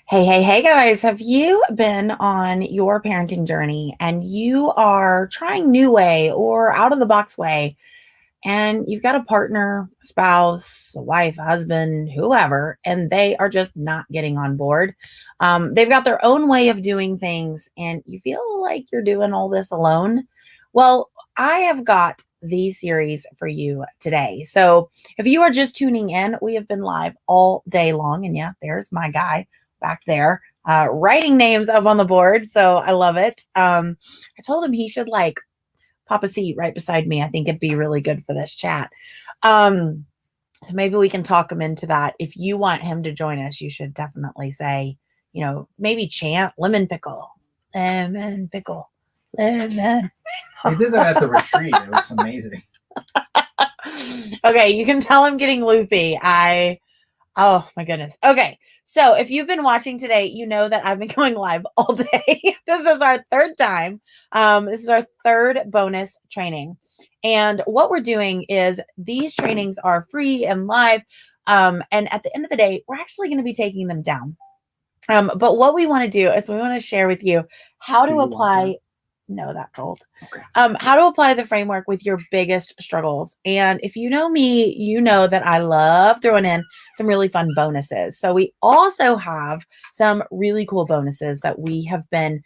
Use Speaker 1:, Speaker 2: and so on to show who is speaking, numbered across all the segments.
Speaker 1: Hey, guys, have you been on your parenting journey and you are trying new way or out of the box way, and you've got a partner, spouse, a wife, husband, whoever, and they are just not getting on board? They've got their own way of doing things, and you feel like you're doing all this alone. Well, I have got the series for you today. So if you are just tuning in, we have been live all day long. And yeah, there's my guy back there writing names up on the board. So I love it. I told him he should like pop a seat right beside me. I think it'd be really good for this chat. Um, so maybe we can talk him into that. If you want him to join us, you should definitely say, maybe chant lemon pickle, lemon.
Speaker 2: They did that at the retreat. It was amazing.
Speaker 1: Okay, you can tell I'm getting loopy. Oh my goodness. Okay. So if you've been watching today, you know that I've been going live all day. This is our third time. This is our third bonus training. And what we're doing is these trainings are free and live. And at the end of the day, we're actually going to be taking them down. But what we want to do is we want to share with you how to apply. No, that's old.
Speaker 2: Okay.
Speaker 1: How to apply the framework with your biggest struggles. And if you know me, you know that I love throwing in some really fun bonuses. So we also have some really cool bonuses that we have been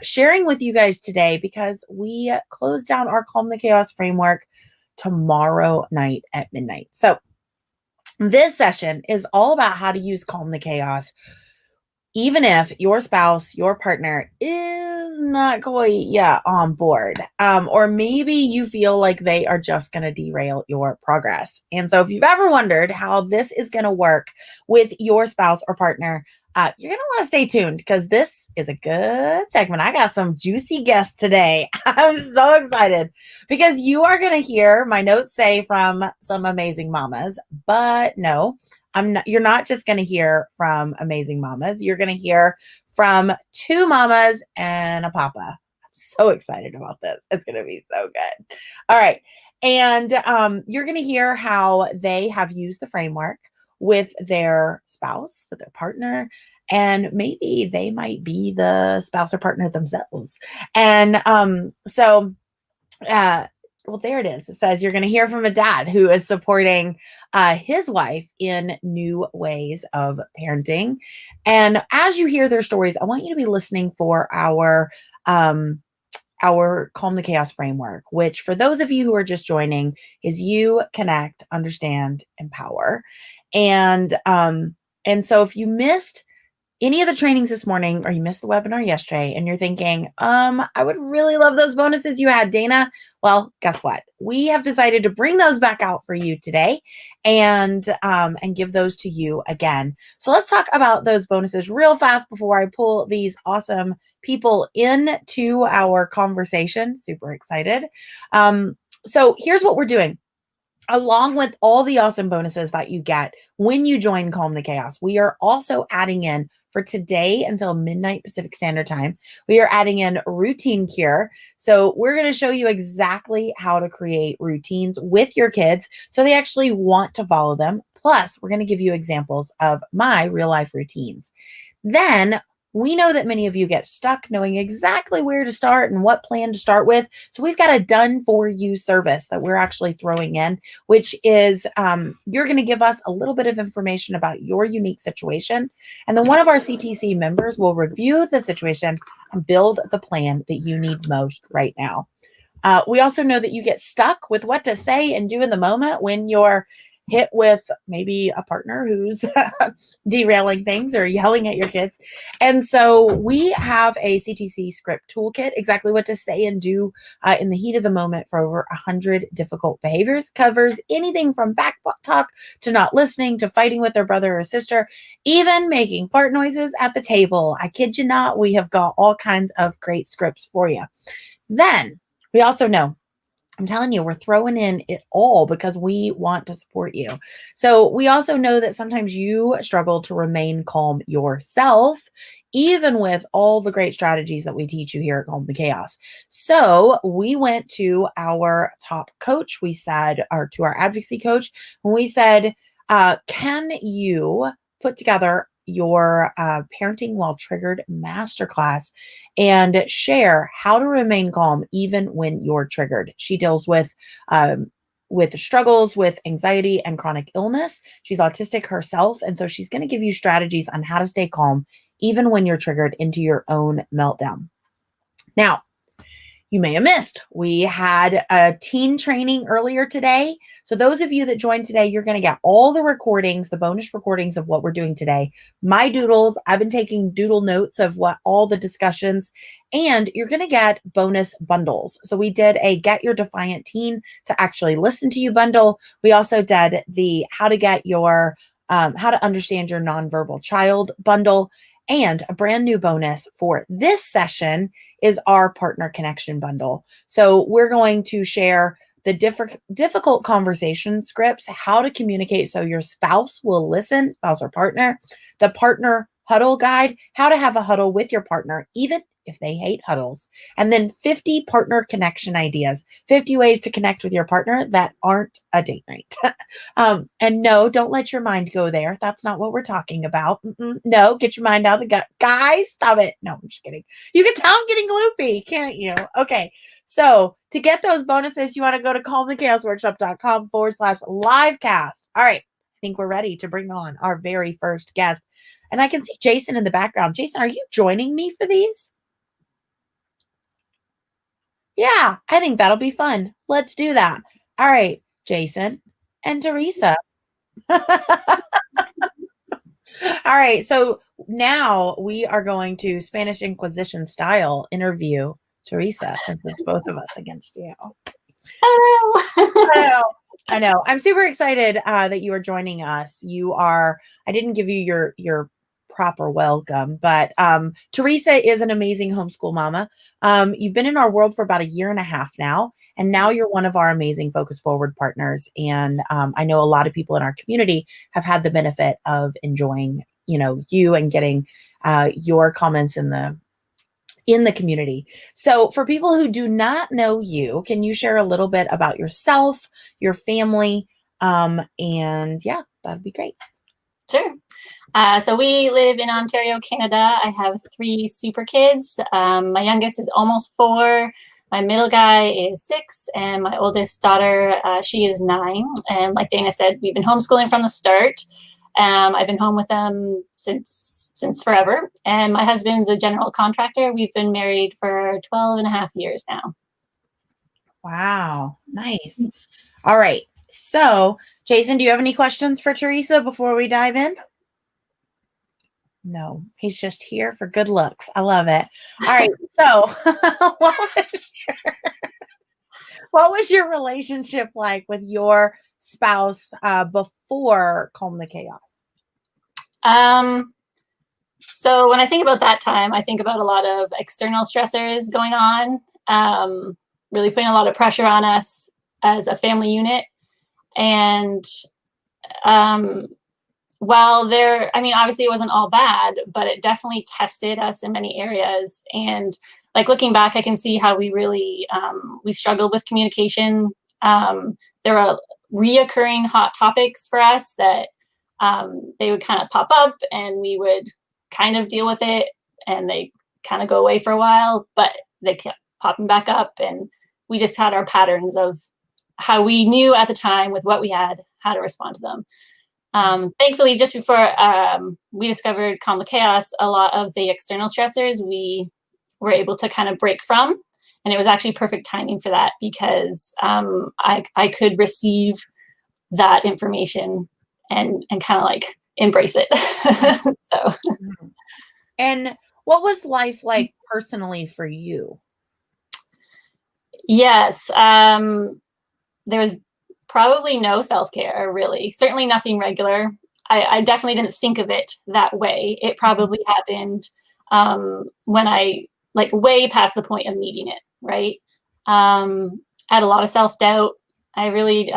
Speaker 1: sharing with you guys today, because we close down our Calm the Chaos framework tomorrow night at midnight. So this session is all about how to use Calm the Chaos even if your spouse, your partner is not quite yet on board, or maybe you feel like they are just going to derail your progress. And so if you've ever wondered how this is going to work with your spouse or partner, you're going to want to stay tuned, because this is a good segment. I got some juicy guests today. I'm so excited because you are going to hear, my notes say, from some amazing mamas, but no, you're not just going to hear from amazing mamas. You're going to hear from two mamas and a papa. I'm so excited about this. It's going to be so good. All right. And you're going to hear how they have used the framework with their spouse, with their partner, and maybe they might be the spouse or partner themselves. And well, there it is. It says you're going to hear from a dad who is supporting his wife in new ways of parenting. And as you hear their stories, I want you to be listening for our Calm the Chaos framework, which, for those of you who are just joining, is you connect, understand, empower. And so if you missed any of the trainings this morning, or you missed the webinar yesterday, and you're thinking, I would really love those bonuses you had, Dana. Well, guess what? We have decided to bring those back out for you today and give those to you again. So let's talk about those bonuses real fast before I pull these awesome people into our conversation. Super excited. So here's what we're doing. Along with all the awesome bonuses that you get when you join Calm the Chaos, we are also adding in, for today until midnight Pacific Standard Time, we are adding in Routine Cure. So we're going to show you exactly how to create routines with your kids so they actually want to follow them. Plus, we're going to give you examples of my real life routines. Then we know that many of you get stuck knowing exactly where to start and what plan to start with. So we've got a done for you service that we're actually throwing in, which is you're going to give us a little bit of information about your unique situation. And then one of our CTC members will review the situation and build the plan that you need most right now. We also know that you get stuck with what to say and do in the moment when you're hit with maybe a partner who's derailing things or yelling at your kids. And so we have a CTC script toolkit, exactly what to say and do in the heat of the moment for over 100 difficult behaviors. Covers anything from back talk to not listening to fighting with their brother or sister, even making fart noises at the table. I kid you not, we have got all kinds of great scripts for you. Then we also know, I'm telling you, we're throwing in it all because we want to support you. So we also know that sometimes you struggle to remain calm yourself, even with all the great strategies that we teach you here at Calm the Chaos. So we went to our top coach, we said, or to our advocacy coach, and we said, can you put together your Parenting While Triggered masterclass and share how to remain calm even when you're triggered. She deals with struggles with anxiety and chronic illness. She's autistic herself, and so she's going to give you strategies on how to stay calm even when you're triggered into your own meltdown. Now, you may have missed, we had a teen training earlier today. So those of you that joined today, you're going to get all the recordings, the bonus recordings of what we're doing today. My doodles, I've been taking doodle notes of what all the discussions, and you're going to get bonus bundles. So we did a Get Your Defiant Teen to Actually Listen to You bundle. We also did the How to Get Your How to Understand Your Nonverbal Child bundle. And a brand new bonus for this session is our Partner Connection bundle. So we're going to share the difficult conversation scripts, how to communicate so your spouse will listen, spouse or partner, the partner huddle guide, how to have a huddle with your partner, even if they hate huddles, and then 50 partner connection ideas, 50 ways to connect with your partner that aren't a date night. And no, don't let your mind go there. That's not what we're talking about. No, get your mind out of the gut. Guys, stop it. No, I'm just kidding. You can tell I'm getting loopy, can't you? Okay. So to get those bonuses, you want to go to calmthechaosworkshop.com/livecast. All right. I think we're ready to bring on our very first guest. And I can see Jason in the background. Jason, are you joining me for these? Yeah, I think that'll be fun. Let's do that. All right, Jason and Teresa. All right, so now we are going to Spanish Inquisition style interview Teresa, since it's both of us against you.
Speaker 3: Hello.
Speaker 1: I know. I'm super excited that you are joining us. I didn't give you your proper welcome, but Teresa is an amazing homeschool mama. You've been in our world for about 1.5 years now, and now you're one of our amazing Focus Forward partners. And I know a lot of people in our community have had the benefit of enjoying, you and getting your comments in the community. So for people who do not know you, can you share a little bit about yourself, your family? And yeah, that'd be great.
Speaker 3: Sure. So we live in Ontario, Canada. I have 3 super kids. My youngest is almost 4. My middle guy is 6, and my oldest daughter, she is 9. And like Dana said, we've been homeschooling from the start. I've been home with them since forever. And my husband's a general contractor. We've been married for 12.5 years now.
Speaker 1: Wow. Nice. All right. So, Jason, do you have any questions for Teresa before we dive in? No, he's just here for good looks. I love it. All right. So, what was your relationship like with your spouse before Calm the Chaos?
Speaker 3: So when I think about that time, I think about a lot of external stressors going on, really putting a lot of pressure on us as a family unit. And obviously it wasn't all bad, but it definitely tested us in many areas. And like looking back, I can see how we really, we struggled with communication. There were reoccurring hot topics for us that they would kind of pop up and we would kind of deal with it, and they kind of go away for a while, but they kept popping back up, and we just had our patterns of how we knew at the time with what we had, how to respond to them. Thankfully, just before we discovered Calm the Chaos, a lot of the external stressors we were able to kind of break from, and it was actually perfect timing for that because I could receive that information and kind of like embrace it. So.
Speaker 1: And what was life like personally for you?
Speaker 3: Yes. There was probably no self-care, really. Certainly nothing regular. I definitely didn't think of it that way. It probably happened when I, like, way past the point of needing it, right? I had a lot of self-doubt. I really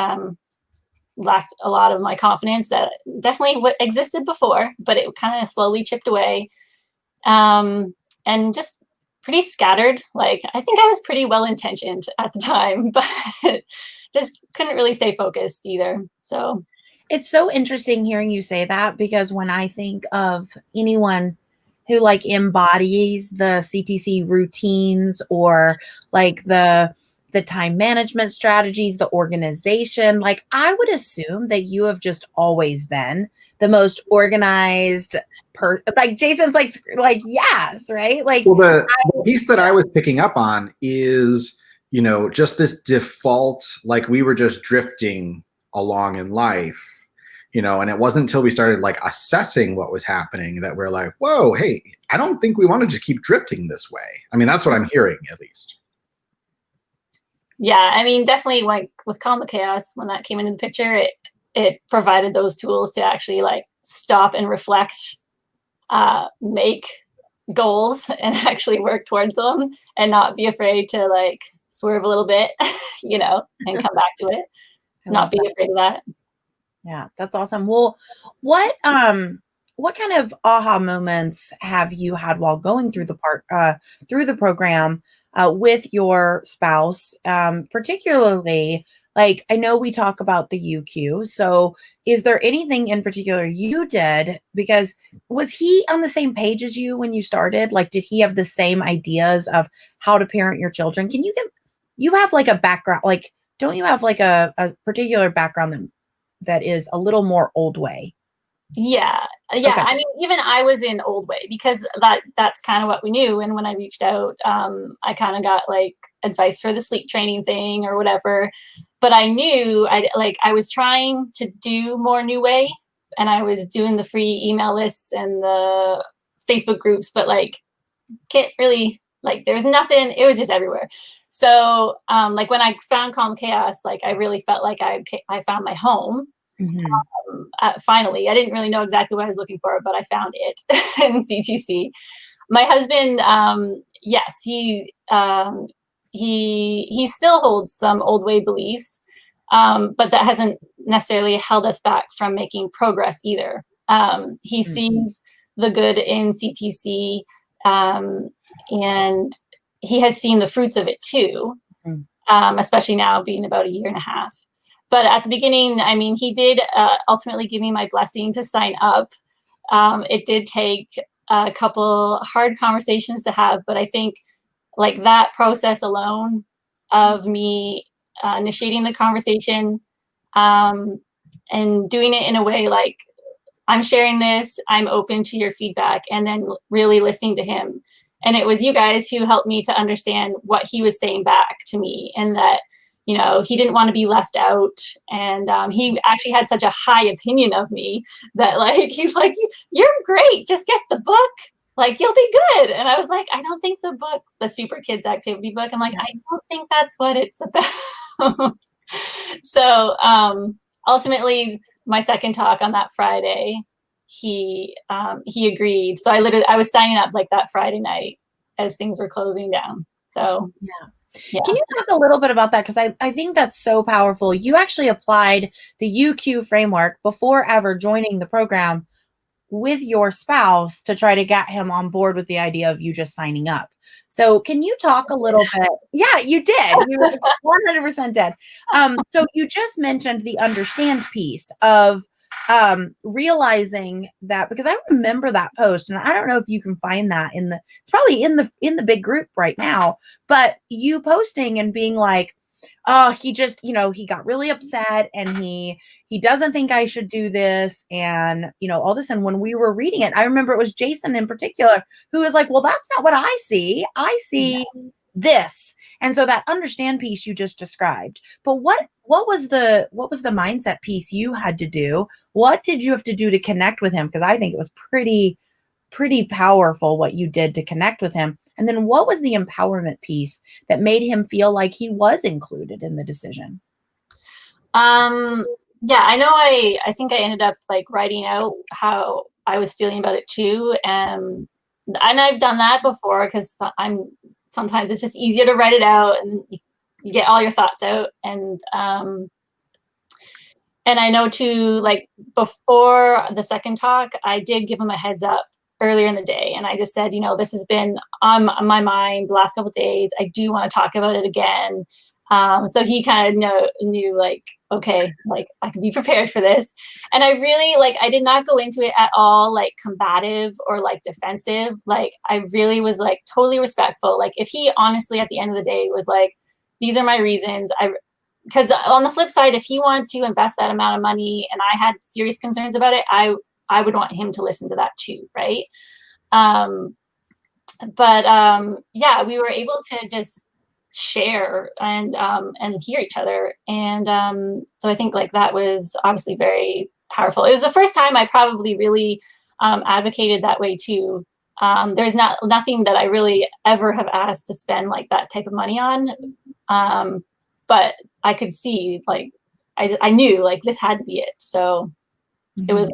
Speaker 3: lacked a lot of my confidence that definitely existed before, but it kind of slowly chipped away. And just pretty scattered. Like, I think I was pretty well-intentioned at the time, but just couldn't really stay focused either. So.
Speaker 1: It's so interesting hearing you say that, because when I think of anyone who like embodies the CTC routines, or like the time management strategies, the organization, like I would assume that you have just always been the most organized like Jason's like yes, right? Like
Speaker 4: Well, the piece that I was picking up on is, just this default, like we were just drifting along in life, and it wasn't until we started like assessing what was happening that we're like, whoa, hey, I don't think we want to just keep drifting this way. I mean, that's what I'm hearing, at least.
Speaker 3: Yeah, I mean, definitely like with Calm the Chaos, when that came into the picture, it provided those tools to actually like stop and reflect, make goals and actually work towards them, and not be afraid to like swerve a little bit, and come back to it. Not be afraid of that.
Speaker 1: Yeah, that's awesome. Well, what kind of aha moments have you had while going through through the program with your spouse? Particularly, like I know we talk about the UQ. So is there anything in particular you did? Because was he on the same page as you when you started? Like, did he have the same ideas of how to parent your children? You have like a background, like, don't you have like a particular background that is a little more old way?
Speaker 3: Yeah. Okay. I mean, even I was in old way, because that's kind of what we knew. And when I reached out, I kind of got like advice for the sleep training thing or whatever. But I knew I was trying to do more new way, and I was doing the free email lists and the Facebook groups, but like can't really, like there was nothing, it was just everywhere. So like when I found Calm Chaos, like I really felt like I found my home. Finally, I didn't really know exactly what I was looking for, but I found it in CTC. My husband, yes, he still holds some old way beliefs, but that hasn't necessarily held us back from making progress either. He sees the good in CTC, and he has seen the fruits of it too, especially now being about a year and a half. But at the beginning, I mean, he did ultimately give me my blessing to sign up. It did take a couple hard conversations to have, but I think like that process alone of me initiating the conversation, and doing it in a way like, I'm sharing this, I'm open to your feedback, and then really listening to him. And it was you guys who helped me to understand what he was saying back to me, and that, he didn't want to be left out. And he actually had such a high opinion of me that like, he's like, you're great, just get the book, like you'll be good. And I was like, I don't think the book, the Super Kids Activity book, I'm like, I don't think that's what it's about. So ultimately, my second talk on that Friday, he agreed. So I was signing up like that Friday night as things were closing down. So yeah.
Speaker 1: Can you talk a little bit about that? Because I think that's so powerful. You actually applied the UQ framework before ever joining the program with your spouse to try to get him on board with the idea of you just signing up. So can you talk a little bit? Yeah, you did. You 100% did. So you just mentioned the understand piece of realizing that, because I remember that post, and I don't know if you can find that it's probably in the big group right now, but you posting and being like, oh, he just, he got really upset, and he doesn't think I should do this, and all this. And when we were reading it, I remember it was Jason in particular who was like, well, that's not what I see. I see this. And so that understand piece you just described. But what was the mindset piece you had to do? What did you have to do to connect with him? Because I think it was pretty powerful what you did to connect with him. And then what was the empowerment piece that made him feel like he was included in the decision?
Speaker 3: Yeah, I know I think I ended up like writing out how I was feeling about it too. And I've done that before, because sometimes it's just easier to write it out, and you get all your thoughts out. And I know too, like before the second talk, I did give him a heads up earlier in the day. And I just said, this has been on my mind the last couple of days. I do want to talk about it again. So he kind of knew like, okay, like I can be prepared for this. And I really like, I did not go into it at all like combative or like defensive. Like I really was like totally respectful. Like if he honestly at the end of the day was like, these are my reasons. Because on the flip side, if he wanted to invest that amount of money and I had serious concerns about it, I would want him to listen to that too, right? Yeah, we were able to just share and hear each other, and so I think like that was obviously very powerful. It was the first time I probably really advocated that way too. There's nothing that I really ever have asked to spend like that type of money on, but I could see like I knew like this had to be it. So it was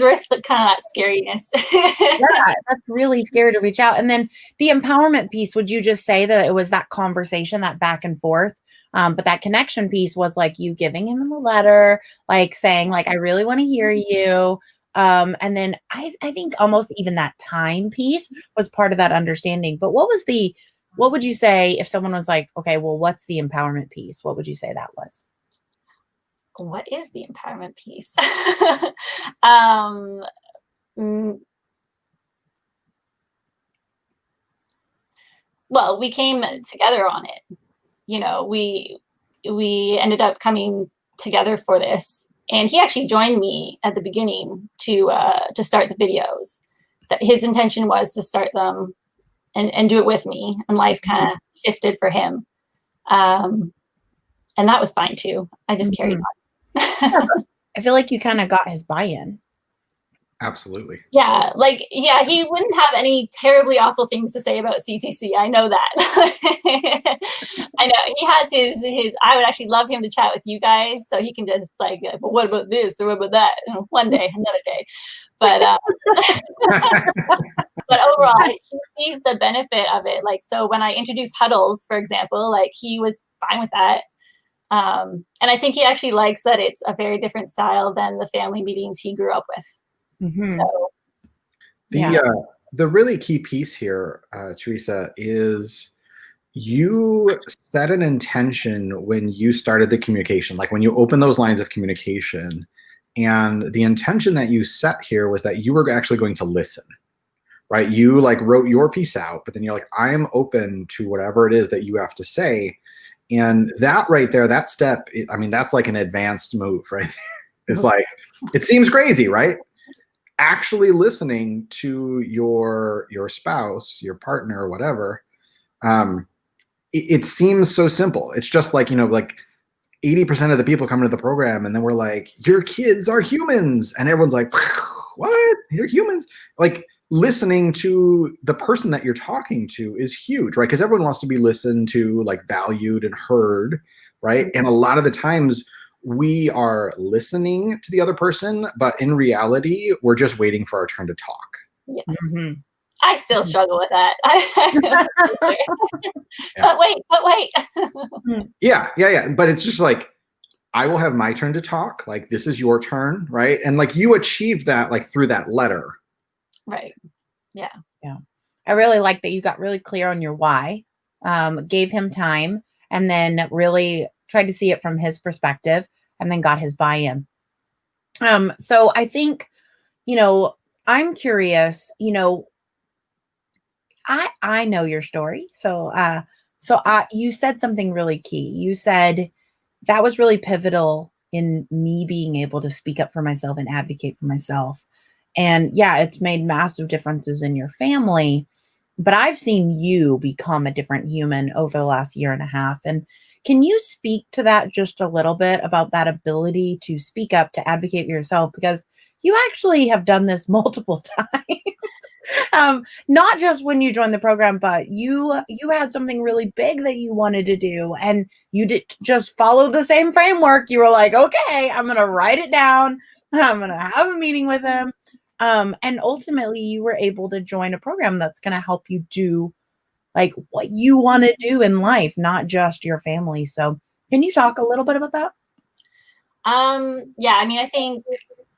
Speaker 3: worth the, kind of that scariness.
Speaker 1: Yeah, that's really scary to reach out. And then the empowerment piece, would you just say that it was that conversation, that back and forth? But that connection piece was like you giving him a letter, like saying like, I really want to hear you. And then I think almost even that time piece was part of that understanding. But what would you say if someone was like, okay, well, what's the empowerment piece? What would you say that was?
Speaker 3: What is the empowerment piece? Well, we came together on it. You know, we ended up coming together for this, and he actually joined me at the beginning to start the videos. That his intention was to start them and do it with me, and life kind of shifted for him, and that was fine too. I just carried on.
Speaker 1: I feel like you kind of got his buy-in.
Speaker 4: Absolutely.
Speaker 3: Yeah, like, yeah, he wouldn't have any terribly awful things to say about CTC. I know that. I know he has his, I would actually love him to chat with you guys so he can just like, but what about this or what about that? One day, another day. But, but overall, he sees the benefit of it. Like, so when I introduced huddles, for example, like he was fine with that. And I think he actually likes that it's a very different style than the family meetings he grew up with. So,
Speaker 4: the really key piece here, Teresa, is you set an intention when you started the communication, like when you open those lines of communication, and the intention that you set here was that you were actually going to listen, right? You like wrote your piece out, but then you're like, I'm open to whatever it is that you have to say. And that right there, that step, I mean, that's like an advanced move, right? It's like, it seems crazy, right? Actually listening to your spouse, your partner, or whatever, it seems so simple. It's just like, you know, like 80% of the people come into the program and then we're like, your kids are humans. And everyone's like, what? You're humans? Like listening to the person that you're talking to is huge, right? Because everyone wants to be listened to, like valued and heard, right? And a lot of the times we are listening to the other person, but in reality, we're just waiting for our turn to talk.
Speaker 3: Yes. I still struggle with that. But wait.
Speaker 4: Yeah. But it's just like, I will have my turn to talk. Like, this is your turn, right? And like you achieved that like through that letter.
Speaker 3: Right. Yeah.
Speaker 1: I really like that you got really clear on your why, gave him time, and then really tried to see it from his perspective, and then got his buy-in. So I think, you know, I'm curious, you know, I know your story. So you said something really key. You said that was really pivotal in me being able to speak up for myself and advocate for myself. And yeah, it's made massive differences in your family, but I've seen you become a different human over the last year and a half. And can you speak to that just a little bit about that ability to speak up, to advocate for yourself? Because you actually have done this multiple times. Not just when you joined the program, but you had something really big that you wanted to do, and you did just follow the same framework. You were like, okay, I'm going to write it down. I'm going to have a meeting with him. And ultimately you were able to join a program that's going to help you do like what you want to do in life, not just your family. So can you talk a little bit about that?
Speaker 3: Yeah, I mean, I think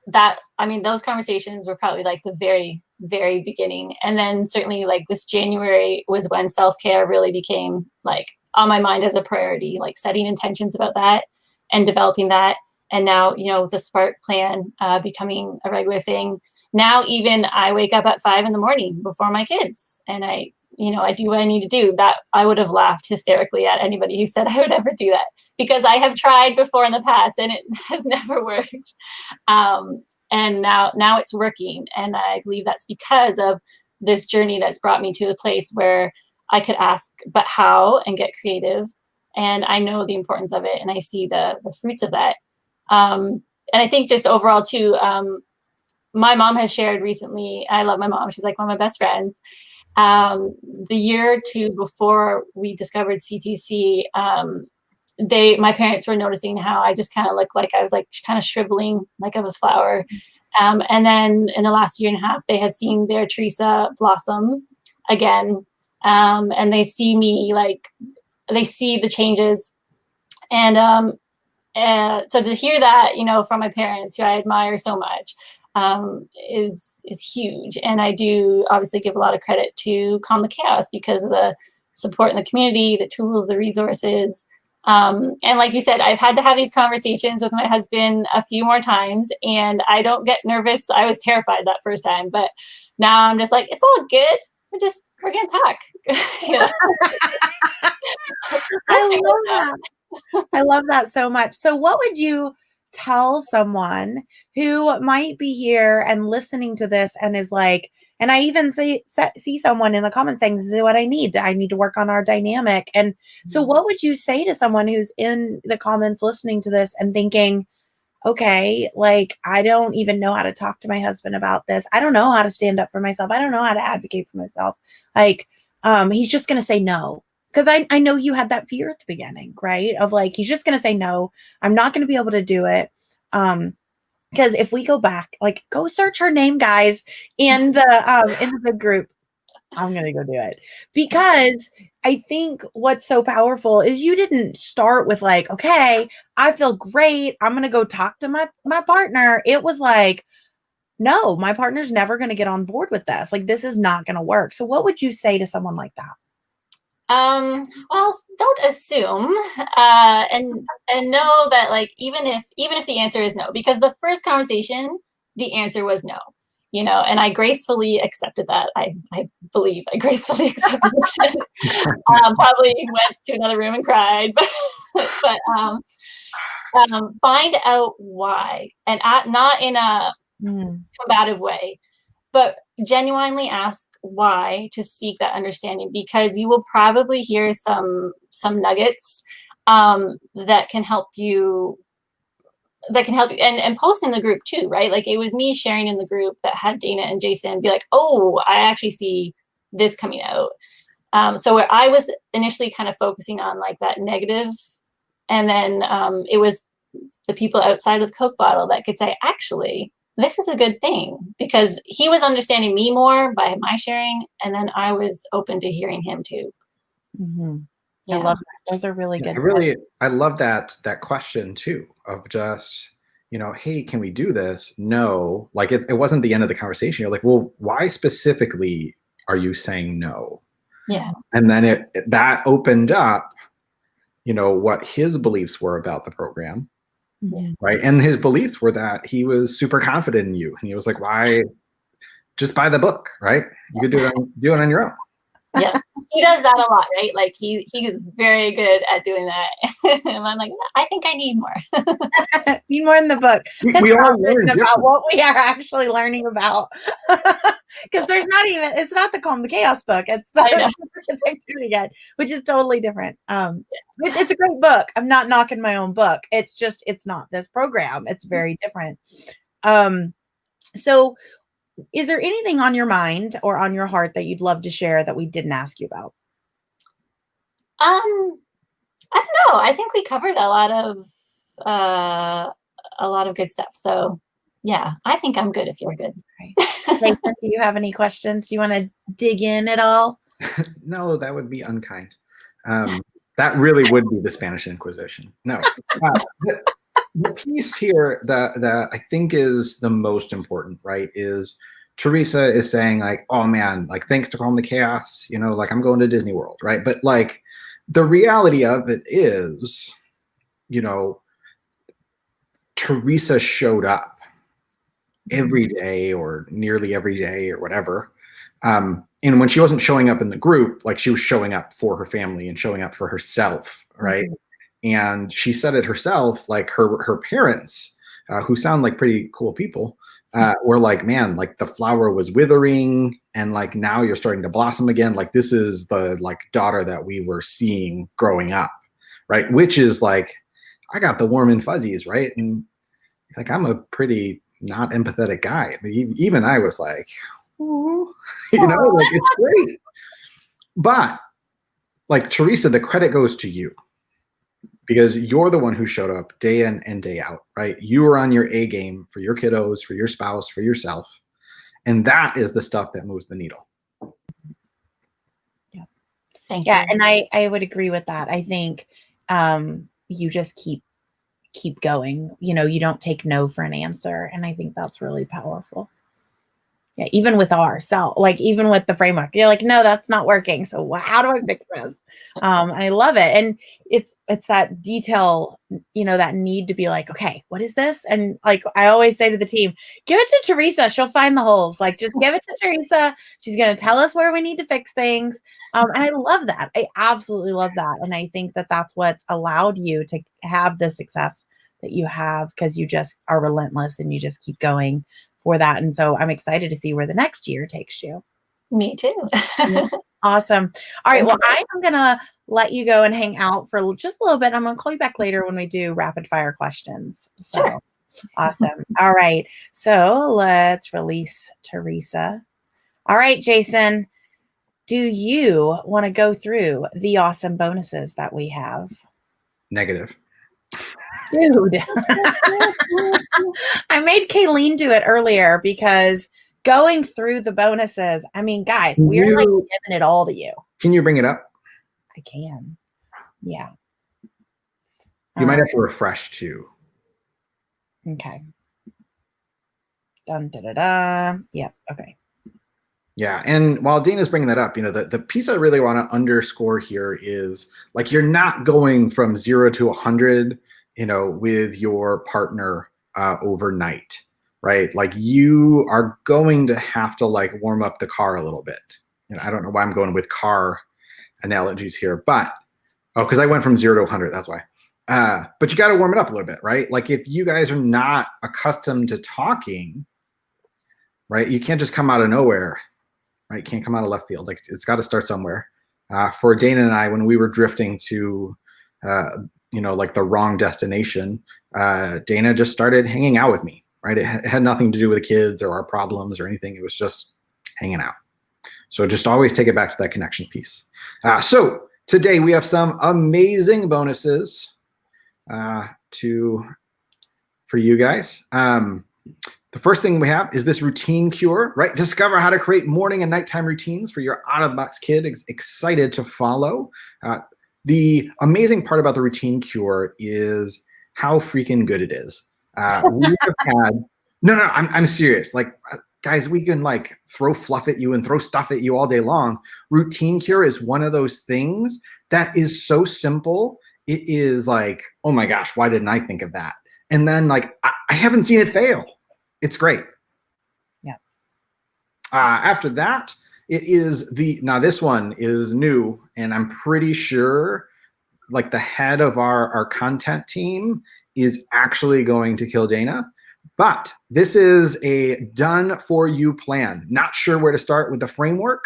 Speaker 3: that, I mean, those conversations were probably like the very, very beginning. And then certainly like this January was when self-care really became like on my mind as a priority, like setting intentions about that and developing that. And now, the Spark plan becoming a regular thing. Now, even I wake up at 5 a.m. before my kids, and I do what I need to do. That I would have laughed hysterically at anybody who said I would ever do that, because I have tried before in the past and it has never worked. And now it's working. And I believe that's because of this journey that's brought me to the place where I could ask, but how, and get creative. And I know the importance of it, and I see the fruits of that. And I think just overall too, my mom has shared recently, I love my mom, she's like one of my best friends. The year or two before we discovered CTC, my parents were noticing how I just kind of looked like I was like kind of shriveling like I was a flower. And then in the last year and a half, they have seen their Teresa blossom again. And they see me, like, they see the changes. And so to hear that, from my parents, who I admire so much, is huge. And I do obviously give a lot of credit to Calm the Chaos because of the support in the community, the tools, the resources. And like you said, I've had to have these conversations with my husband a few more times, and I don't get nervous. I was terrified that first time, but now I'm just like, it's all good. We're gonna talk.
Speaker 1: I love that. I love that so much. So what would you tell someone who might be here and listening to this and is like, and I even see someone in the comments saying, this is what I need. I need to work on our dynamic. And so what would you say to someone who's in the comments listening to this and thinking, okay, like, I don't even know how to talk to my husband about this. I don't know how to stand up for myself. I don't know how to advocate for myself. Like, he's just going to say no. Because I know you had that fear at the beginning, right? Of like, he's just going to say no. I'm not going to be able to do it. Because if we go back, like, go search her name, guys, in the group. I'm going to go do it. Because I think what's so powerful is you didn't start with like, okay, I feel great, I'm going to go talk to my partner. It was like, no, my partner's never going to get on board with this. Like, this is not going to work. So what would you say to someone like that?
Speaker 3: Well, don't assume, and know that, like, even if the answer is no, because the first conversation, the answer was no, and I gracefully accepted that. I believe I gracefully accepted that. Probably went to another room and cried, but find out why, and not in a combative way, but genuinely ask why, to seek that understanding, because you will probably hear some nuggets that can help you and post in the group too, right? Like, it was me sharing in the group that had Dana and Jason be like, oh, I actually see this coming out. So where I was initially kind of focusing on like that negative, and then it was the people outside of the Coke bottle that could say, actually, this is a good thing, because he was understanding me more by my sharing, and then I was open to hearing him too.
Speaker 1: Mm-hmm.
Speaker 3: Yeah.
Speaker 1: I love that. Those are really good.
Speaker 4: I love that question too, of just, hey, can we do this? No, like it wasn't the end of the conversation. You're like, well, why specifically are you saying no?
Speaker 3: Yeah.
Speaker 4: And then that opened up, what his beliefs were about the program.
Speaker 3: Yeah.
Speaker 4: Right. And his beliefs were that he was super confident in you. And he was like, why just buy the book, right? You could do it on your own.
Speaker 3: Yeah. He does that a lot, right? Like he is very good at doing that. And I'm like, I think I need more.
Speaker 1: Need more in the book.
Speaker 4: We all learn
Speaker 1: about what we are actually learning about. Because it's not the Calm the Chaos book. It's the it's Activity Guide, which is totally different. It's a great book. I'm not knocking my own book. It's just, it's not this program. It's very different. So is there anything on your mind or on your heart that you'd love to share that we didn't ask you about?
Speaker 3: I don't know. I think we covered a lot of good stuff. So yeah, I think I'm good if you're good.
Speaker 1: Right. Jason, do you have any questions? Do you want to dig in at all?
Speaker 4: No, that would be unkind. That really would be the Spanish Inquisition. No. The piece here that I think is the most important, right, is Teresa is saying like, oh man, like, thanks to Calm the Chaos, like, I'm going to Disney World, right? But like, the reality of it is, you know, Teresa showed up every day or nearly every day or whatever. And when she wasn't showing up in the group, like she was showing up for her family and showing up for herself, right? And she said it herself, like her parents, who sound like pretty cool people, were like, man, like the flower was withering and like now you're starting to blossom again. Like this is the like daughter that we were seeing growing up, right? Which is like, I got the warm and fuzzies, right? And like I'm a pretty not empathetic guy. I mean, even I was like, oh, you know, like it's great. But like Teresa, the credit goes to you because you're the one who showed up day in and day out, right? You were on your A game for your kiddos, for your spouse, for yourself. And that is the stuff that moves the needle.
Speaker 1: Yeah.
Speaker 3: Thank you.
Speaker 1: And I would agree with that. I think you just keep going. You know, you don't take no for an answer. And I think that's really powerful. Yeah, even with ourselves, like even with the framework, you're like, no, that's not working. So how do I fix this? I love it. And it's that detail, you know, that need to be like, okay, what is this? And like, I always say to the team, give it to Teresa. She'll find the holes. Like, just give it to Teresa. She's going to tell us where we need to fix things. And I love that. I absolutely love that. And I think that that's what's allowed you to have the success that you have because you just are relentless and you just keep going for that. And so I'm excited to see where the next year takes you.
Speaker 3: Me too.
Speaker 1: Awesome. All right. Well, I am going to let you go and hang out for just a little bit. I'm going to call you back later when we do rapid fire questions. So
Speaker 3: Sure.
Speaker 1: Awesome. All right. So let's release Teresa. All right, Jason, do you want to go through the awesome bonuses that we have?
Speaker 4: Negative.
Speaker 1: Dude, I made Kayleen do it earlier because going through the bonuses, I mean, guys, we're like giving it all to you.
Speaker 4: Can you bring it up?
Speaker 1: I can. Yeah.
Speaker 4: You might have to refresh too.
Speaker 1: Okay. Dun, da, da, da. Yep. Okay.
Speaker 4: Yeah. And while Dana's bringing that up, you know, the piece I really want to underscore here is like, you're not going from 0 to 100, you know, with your partner overnight, right? Like you are going to have to like warm up the car a little bit. You know, I don't know why I'm going with car analogies here, but, because I went from 0 to 100, that's why. But you got to warm it up a little bit, right? Like if you guys are not accustomed to talking, right? You can't just come out of nowhere, right? Can't come out of left field. Like it's got to start somewhere. For Dana and I, when we were drifting to, you know, like the wrong destination, Dana just started hanging out with me, right? It had nothing to do with the kids or our problems or anything. It was just hanging out. So just always take it back to that connection piece. So today we have some amazing bonuses for you guys. The first thing we have is this routine cure, right? Discover how to create morning and nighttime routines for your out-of-the-box kid. Excited to follow. The amazing part about the routine cure is how freaking good it is. We have had, no, I'm serious. Like, guys, we can like throw fluff at you and throw stuff at you all day long. Routine cure is one of those things that is so simple. It is like, oh my gosh, why didn't I think of that? And then like, I haven't seen it fail. It's great.
Speaker 1: Yeah.
Speaker 4: After that, it is now this one is new, and I'm pretty sure like the head of our content team is actually going to kill Dana. But this is a done for you plan. Not sure where to start with the framework.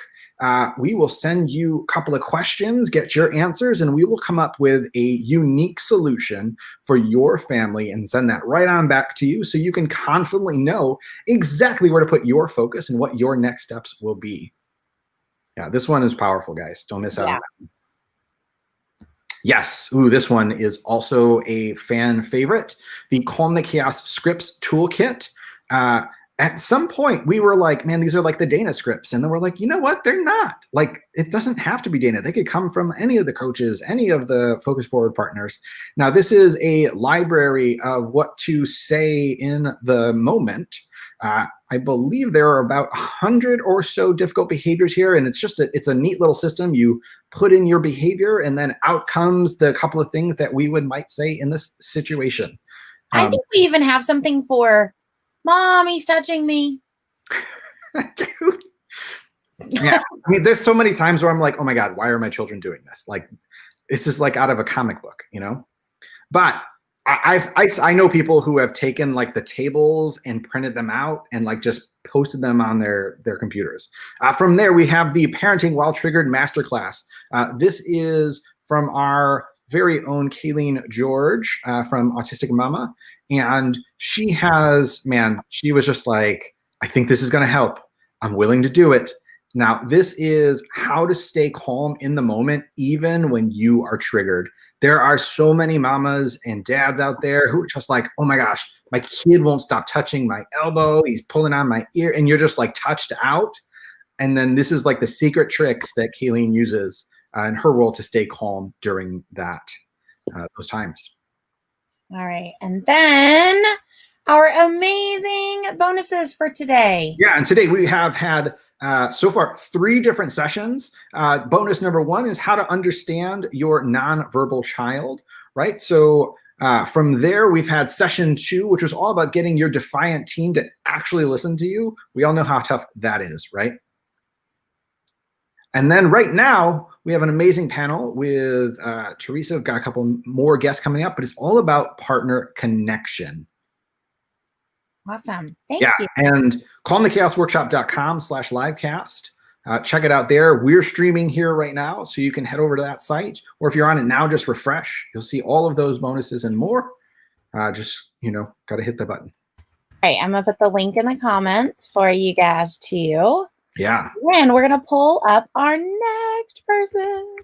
Speaker 4: We will send you a couple of questions, get your answers, and we will come up with a unique solution for your family and send that right on back to you so you can confidently know exactly where to put your focus and what your next steps will be. Yeah, this one is powerful, guys. Don't miss out on that. Yes. Ooh, this one is also a fan favorite. The Calm the Chaos Scripts Toolkit. At some point, we were like, man, these are like the Dana scripts. And then we're like, you know what? They're not. Like, it doesn't have to be Dana. They could come from any of the coaches, any of the Focus Forward partners. Now, this is a library of what to say in the moment I believe there are about 100 or so difficult behaviors here, and it's a neat little system. You put in your behavior, and then out comes the couple of things that we might say in this situation.
Speaker 1: I think we even have something for mommy's touching me.
Speaker 4: Dude. Yeah, I mean, there's so many times where I'm like, oh my God, why are my children doing this? Like, it's just like out of a comic book, you know? But I know people who have taken like the tables and printed them out and like just posted them on their computers. From there, we have the Parenting While Triggered Masterclass. This is from our very own Kayleen George from Autistic Mama. And she was just like, I think this is going to help. I'm willing to do it. Now, this is how to stay calm in the moment, even when you are triggered. There are so many mamas and dads out there who are just like, oh my gosh, my kid won't stop touching my elbow. He's pulling on my ear, and you're just like touched out. And then this is like the secret tricks that Kayleen uses in her role to stay calm during those times.
Speaker 1: All right. And then our amazing bonuses for today.
Speaker 4: Yeah, and today we have had so far 3 different sessions. Bonus number 1 is how to understand your nonverbal child, right? So from there, we've had session 2, which was all about getting your defiant teen to actually listen to you. We all know how tough that is, right? And then right now, we have an amazing panel with Teresa. We've got a couple more guests coming up, but it's all about partner connection.
Speaker 1: Awesome. Thank you.
Speaker 4: And calmthechaosworkshop.com/livecast. Check it out there. We're streaming here right now, so you can head over to that site. Or if you're on it now, just refresh. You'll see all of those bonuses and more. Just, got to hit the button.
Speaker 1: All right. I'm going to put the link in the comments for you guys too.
Speaker 4: Yeah.
Speaker 1: And we're going to pull up our next person.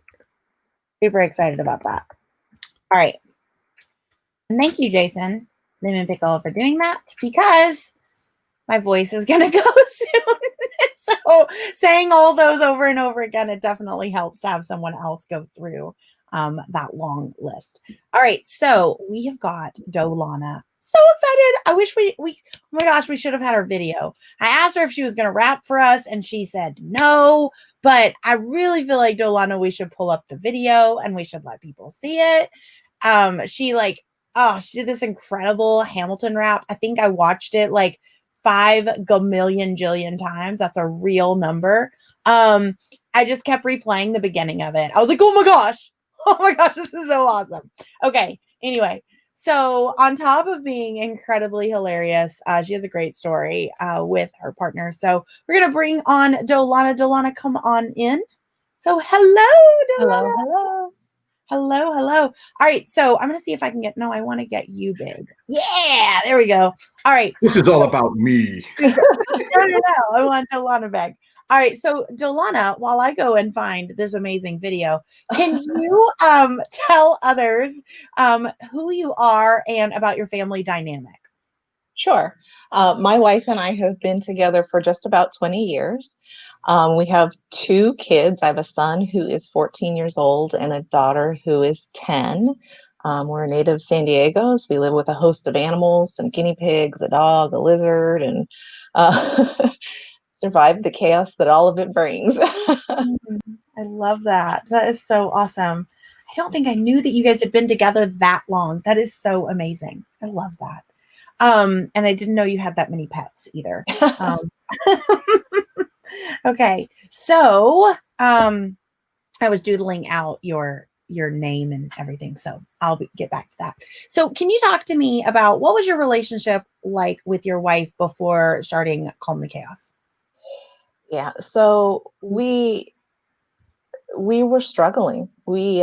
Speaker 1: Super excited about that. All right. And thank you, Jason Lemon Pickle, for doing that, because my voice is going to go soon. So saying all those over and over again, it definitely helps to have someone else go through that long list. All right. So we have got Dolana. So excited. I wish we oh my gosh, we should have had her video. I asked her if she was going to rap for us, and she said no, but I really feel like, Dolana, we should pull up the video and we should let people see it. She did this incredible Hamilton rap. I think I watched it like 5 gamillion jillion times. That's a real number. I just kept replaying the beginning of it. I was like, oh my gosh, this is so awesome. Okay. Anyway. So on top of being incredibly hilarious, she has a great story with her partner. So we're going to bring on Dolana. Dolana, come on in. So hello, Dolana. Hello. All right. So I'm going to see if I can I want to get you big. Yeah, there we go. All right.
Speaker 4: This is all about me.
Speaker 1: No. I want Dolana back. All right. So Dolana, while I go and find this amazing video, can you tell others who you are and about your family dynamic?
Speaker 5: Sure. My wife and I have been together for just about 20 years. We have 2 kids. I have a son who is 14 years old and a daughter who is 10. We're a native San Diego's. We live with a host of animals, some guinea pigs, a dog, a lizard, and survive the chaos that all of it brings.
Speaker 1: I love that. That is so awesome. I don't think I knew that you guys had been together that long. That is so amazing. I love that. And I didn't know you had that many pets either. Okay. So I was doodling out your name and everything. So I'll get back to that. So can you talk to me about what was your relationship like with your wife before starting Calm the Chaos?
Speaker 5: Yeah. So we were struggling. We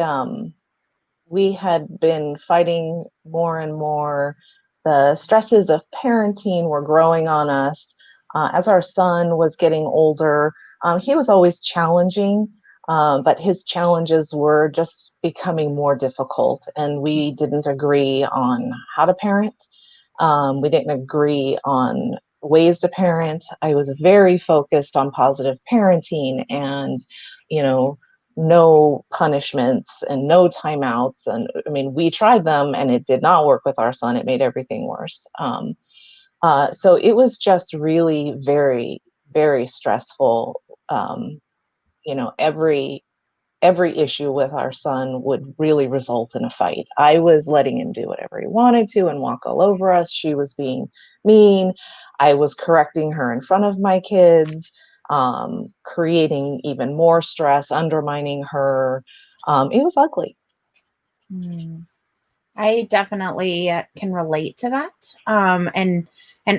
Speaker 5: had been fighting more and more. The stresses of parenting were growing on us. As our son was getting older, he was always challenging, but his challenges were just becoming more difficult, and we didn't agree on how to parent. We didn't agree on ways to parent. I was very focused on positive parenting and, no punishments and no timeouts. And I mean, we tried them and it did not work with our son. It made everything worse. So it was just really very, very stressful. You know, every issue with our son would really result in a fight. I was letting him do whatever he wanted to and walk all over us. She was being mean. I was correcting her in front of my kids, creating even more stress, undermining her. It was ugly.
Speaker 1: Mm. I definitely can relate to that, and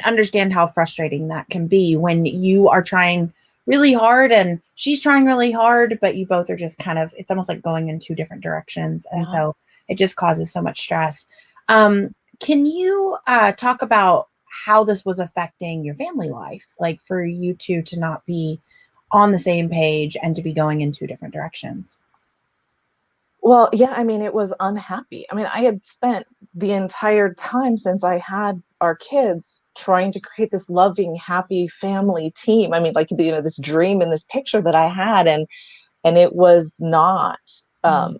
Speaker 1: understand how frustrating that can be when you are trying really hard and she's trying really hard, but you both are just kind of, it's almost like going in two different directions, and
Speaker 5: Yeah.
Speaker 1: so it just causes so much stress. Can you talk about how this was affecting your family life, like for you two to not be on the same page and to be going in two different directions?
Speaker 5: Well, yeah, I mean, it was unhappy. I mean, I had spent the entire time since I had our kids trying to create this loving, happy family team. I mean, like, you know, this dream and this picture that I had, and it was not,
Speaker 1: Mm.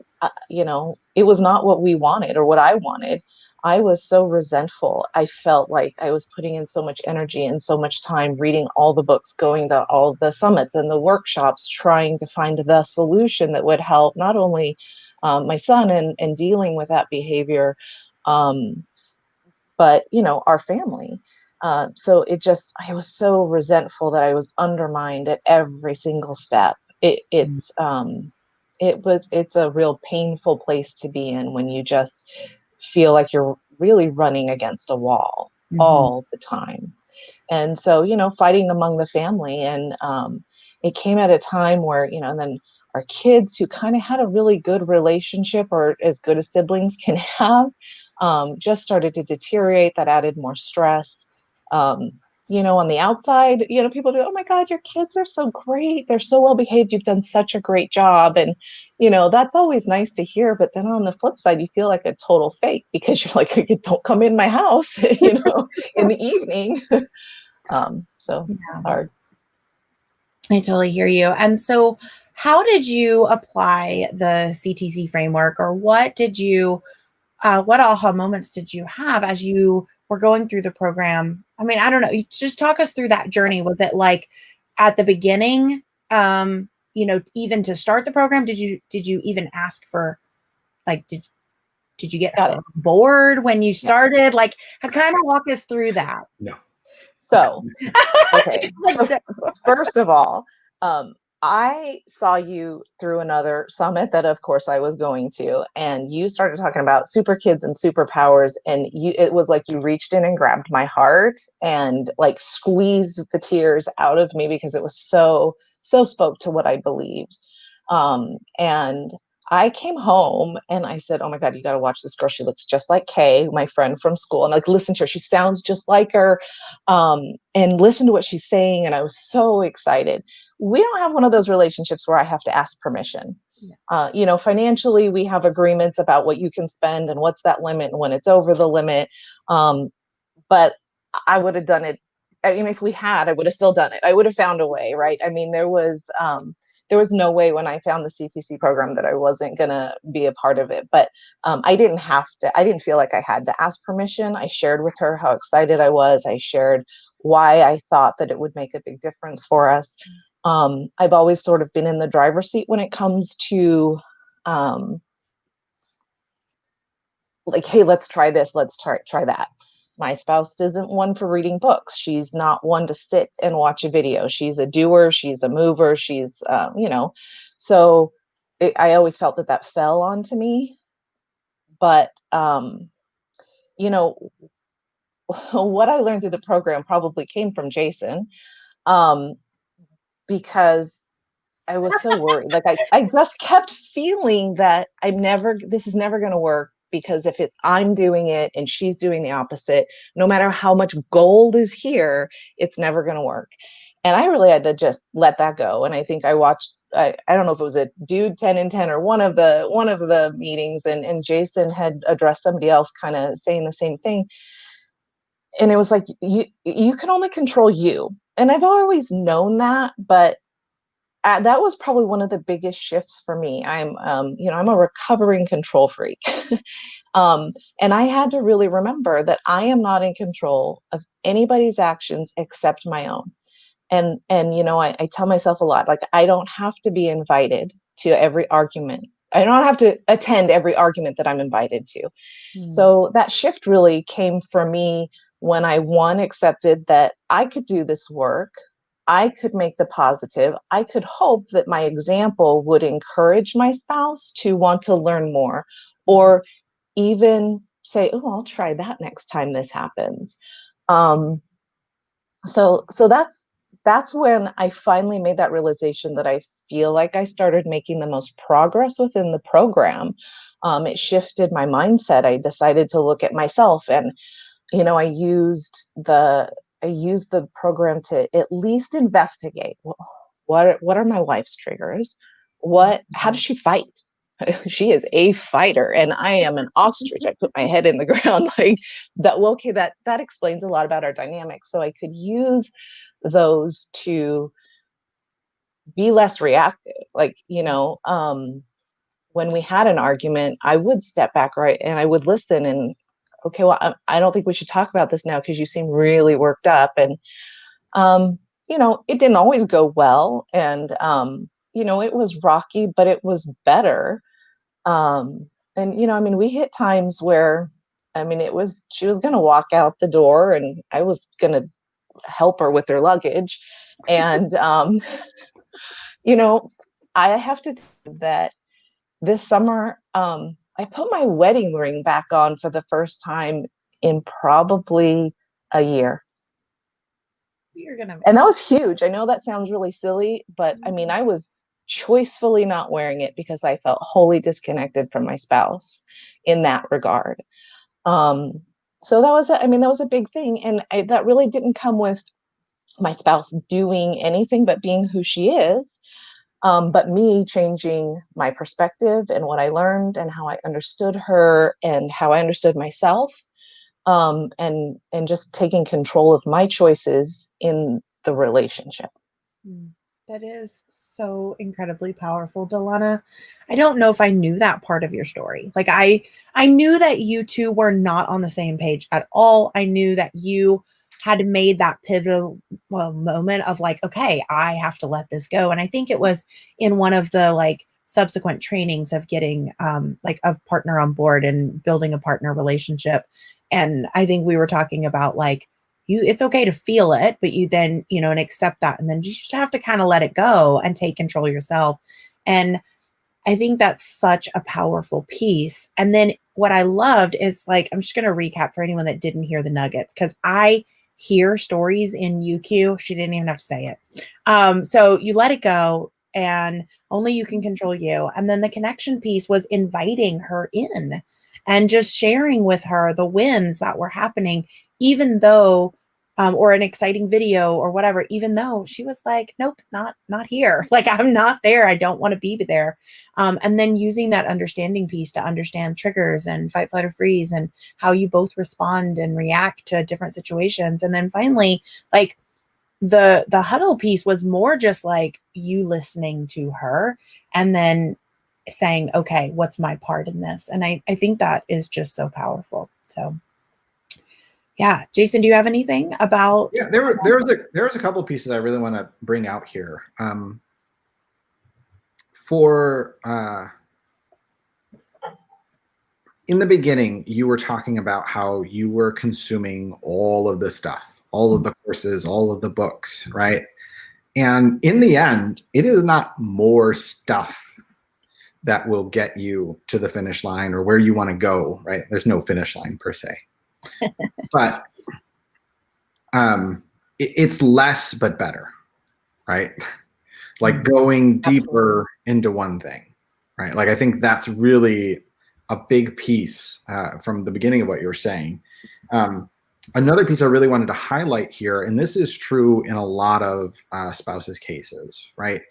Speaker 5: you know, it was not what we wanted or what I wanted. I was so resentful. I felt like I was putting in so much energy and so much time reading all the books, going to all the summits and the workshops, trying to find the solution that would help not only my son and dealing with that behavior, um, but you know, our family. So it just, I was so resentful that I was undermined at every single step.
Speaker 1: Mm.
Speaker 5: It's a real painful place to be in when you just feel like you're really running against a wall
Speaker 1: Mhm.
Speaker 5: all the time. And so, you know, fighting among the family, and it came at a time where, you know, and then our kids who kind of had a really good relationship, or as good as siblings can have, just started to deteriorate. That added more stress. um, you know, on the outside, you know, people do, oh my god, your kids are so great, they're so well behaved, you've done such a great job. And you know, that's always nice to hear, but then on the flip side, you feel like a total fake because you're like, you don't come in my house, you know, in the evening. So
Speaker 1: Yeah.
Speaker 5: hard.
Speaker 1: I totally hear you. And so, how did you apply the CTC framework, or what aha moments did you have as you were going through the program? I mean, I don't know. Just talk us through that journey. Was it like at the beginning, even to start the program, did you even ask for, like, did you get
Speaker 5: Got it.
Speaker 1: bored when you
Speaker 5: Yeah.
Speaker 1: started? Like, kind of walk us through that.
Speaker 4: No.
Speaker 5: So, okay.
Speaker 1: Just like,
Speaker 5: So first of all, um, I saw you through another summit that, of course, I was going to, and you started talking about super kids and superpowers, and it was like you reached in and grabbed my heart and like squeezed the tears out of me because it was so spoke to what I believed. And I came home and I said, "Oh my God, you got to watch this girl. She looks just like Kay, my friend from school." And like, listen to her. She sounds just like her. And listen to what she's saying. And I was so excited. We don't have one of those relationships where I have to ask permission.
Speaker 1: Yeah.
Speaker 5: You know, financially, we have agreements about what you can spend and what's that limit and when it's over the limit. Um, but I would have done it. I mean, if we had, I would have still done it. I would have found a way, right? I mean, there was no way when I found the CTC program that I wasn't gonna be a part of it. But I didn't have to. I didn't feel like I had to ask permission. I shared with her how excited I was. I shared why I thought that it would make a big difference for us. I've always sort of been in the driver's seat when it comes to um, like, hey, let's try this, let's try that. My spouse isn't one for reading books. She's not one to sit and watch a video. She's a doer, she's a mover, she's you know. So I always felt that that fell onto me. But you know, what I learned through the program probably came from Jason, um, because I was so worried. Like I just kept feeling that this is never going to work, because if I'm doing it and she's doing the opposite, no matter how much gold is here, it's never going to work. And I really had to just let that go. And I think I watched, I don't know if it was a dude 10 and 10 or one of the meetings, and Jason had addressed somebody else kind of saying the same thing. And it was like, you can only control you. And I've always known that, but that was probably one of the biggest shifts for me. I'm, you know, I'm a recovering control freak. And I had to really remember that I am not in control of anybody's actions except my own. And you know, I tell myself a lot, like, I don't have to be invited to every argument. I don't have to attend every argument that I'm invited to.
Speaker 1: Mm.
Speaker 5: So that shift really came for me when I, one, accepted that I could do this work. I could make the positive. I could hope that my example would encourage my spouse to want to learn more, or even say, oh, I'll try that next time this happens. Um, so that's when I finally made that realization that I feel like I started making the most progress within the program. It shifted my mindset. I decided to look at myself, and you know, I used the program to at least investigate what are my wife's triggers, how does she fight. She is a fighter and I am an ostrich. I put my head in the ground like that. Well, okay, that explains a lot about our dynamics. So I could use those to be less reactive. Like, you know, when we had an argument, I would step back, right, and I would listen and, okay, well, I don't think we should talk about this now because you seem really worked up. And you know, it didn't always go well, and you know, it was rocky, but it was better. And you know, I mean, we hit times where, I mean, it was, she was going to walk out the door and I was going to help her with her luggage. And you know, I have to tell you that this summer, I put my wedding ring back on for the first time in probably a year.
Speaker 1: You're gonna
Speaker 5: And that was huge. I know that sounds really silly, but I mean, I was choicefully not wearing it because I felt wholly disconnected from my spouse in that regard. Um, so that was, I mean, that was a big thing. And that really didn't come with my spouse doing anything but being who she is. But me changing my perspective and what I learned and how I understood her and how I understood myself, and just taking control of my choices in the relationship.
Speaker 1: Mm, that is so incredibly powerful, Delana. I don't know if I knew that part of your story. Like I knew that you two were not on the same page at all. I knew that you had made that pivotal moment of like, okay, I have to let this go. And I think it was in one of the like subsequent trainings of getting like a partner on board and building a partner relationship. And I think we were talking about like it's okay to feel it, but you then, you know, and accept that. And then you just have to kind of let it go and take control of yourself. And I think that's such a powerful piece. And then what I loved is like, I'm just going to recap for anyone that didn't hear the nuggets, because I hear stories in UQ. She didn't even have to say it. So you let it go and only you can control you. And then the connection piece was inviting her in and just sharing with her the wins that were happening, even though or an exciting video or whatever, even though she was like, nope, not here. Like, I'm not there. I don't want to be there. And then using that understanding piece to understand triggers and fight, flight, or freeze and how you both respond and react to different situations. And then finally, like the huddle piece was more just like you listening to her and then saying, okay, what's my part in this? And I think that is just so powerful. So yeah. Jason, do you have anything about?
Speaker 4: Yeah, there was a couple of pieces I really want to bring out here. In the beginning, you were talking about how you were consuming all of the stuff, all of the courses, all of the books, right? And in the end, it is not more stuff that will get you to the finish line or where you want to go, right? There's no finish line per se. But it's less but better, right? Like going deeper into one thing, right? Like I think that's really a big piece from the beginning of what you were saying. Another piece I really wanted to highlight here, and this is true in a lot of spouses cases, right?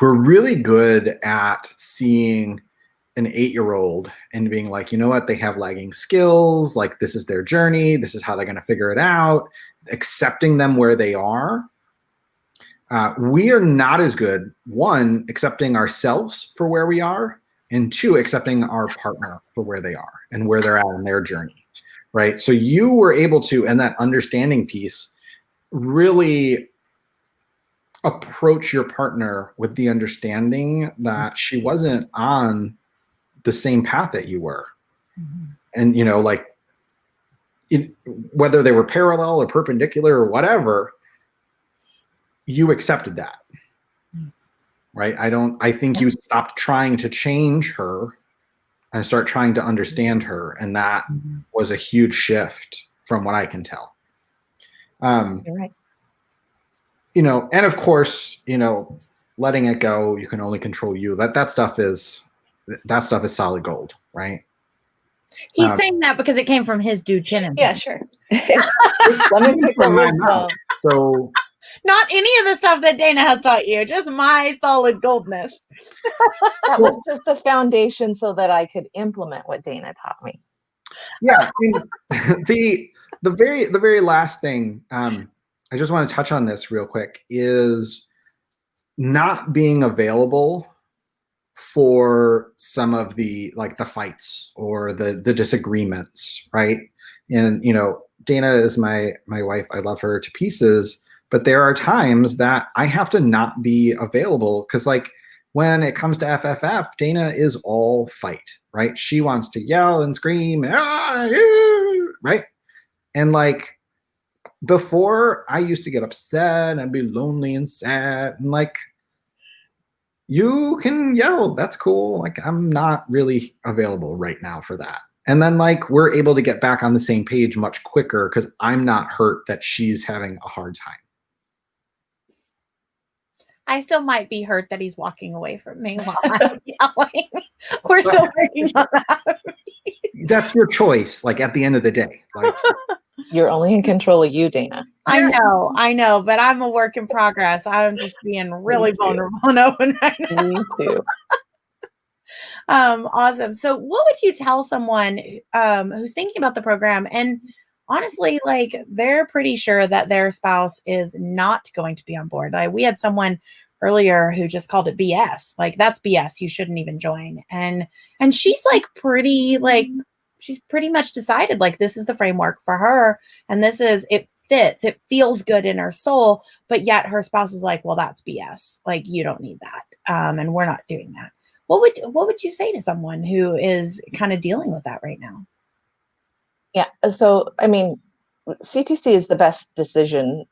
Speaker 4: We're really good at seeing an 8-year-old and being like, you know what, they have lagging skills, like this is their journey, this is how they're going to figure it out, accepting them where they are. We are not as good, one, accepting ourselves for where we are, and 2, accepting our partner for where they are and where they're at in their journey, right? So you were able to, and that understanding piece, really approach your partner with the understanding that she wasn't on the same path that you were. And, you know, like, whether they were parallel or perpendicular or whatever, you accepted that, right? I think you stopped trying to change her and start trying to understand her. And that was a huge shift from what I can tell.
Speaker 5: You're right.
Speaker 4: You know, and of course, you know, letting it go, you can only control you. That stuff is solid gold, right?
Speaker 1: He's saying that because it came from his dude tenant.
Speaker 5: Yeah, sure. Let me pick
Speaker 4: from my
Speaker 5: up
Speaker 4: mouth. So
Speaker 1: not any of the stuff that Dana has taught you, just my solid goldness.
Speaker 5: that was just the foundation so that I could implement what Dana taught me.
Speaker 4: Yeah, the very last thing, I just want to touch on this real quick, is not being available for some of the, like, the fights or the disagreements, right? And, you know, Dana is my wife. I love her to pieces, but there are times that I have to not be available because, like, when it comes to FFF, Dana is all fight, right? She wants to yell and scream, right? And, like, before, I used to get upset and be lonely and sad, and, like, you can yell, that's cool. Like, I'm not really available right now for that. And then, like, we're able to get back on the same page much quicker because I'm not hurt that she's having a hard time.
Speaker 1: I still might be hurt that he's walking away from me while I'm yelling. We're still working on that.
Speaker 4: That's your choice, like, at the end of the day. Like,
Speaker 5: You're only in control of you, Dana.
Speaker 1: I know, but I'm a work in progress. I'm just being really vulnerable and open right now.
Speaker 5: Me too.
Speaker 1: Awesome. So what would you tell someone who's thinking about the program and honestly, like, they're pretty sure that their spouse is not going to be on board? Like, we had someone earlier who just called it BS. Like, that's BS. You shouldn't even join. And she's like pretty, like, she's pretty much decided, like, this is the framework for her. And it fits, it feels good in her soul, but yet her spouse is like, well, that's BS. Like, you don't need that. And we're not doing that. What would you say to someone who is kind of dealing with that right now?
Speaker 5: Yeah. So, I mean, CTC is the best decision,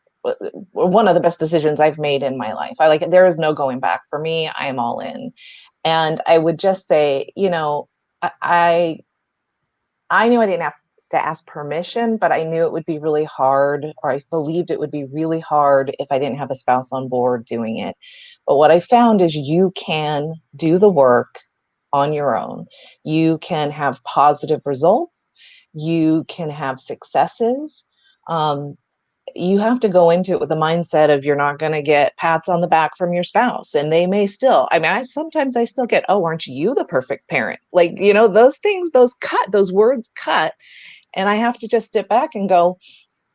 Speaker 5: one of the best decisions I've made in my life. There is no going back for me. I am all in. And I would just say, you know, I knew I didn't have to ask permission, but I knew it would be really hard, or I believed it would be really hard if I didn't have a spouse on board doing it. But what I found is you can do the work on your own. You can have positive results. You can have successes. You have to go into it with the mindset of you're not going to get pats on the back from your spouse. And they may still, I mean, sometimes I still get, oh, aren't you the perfect parent? Like, you know, those things, those words cut. And I have to just step back and go,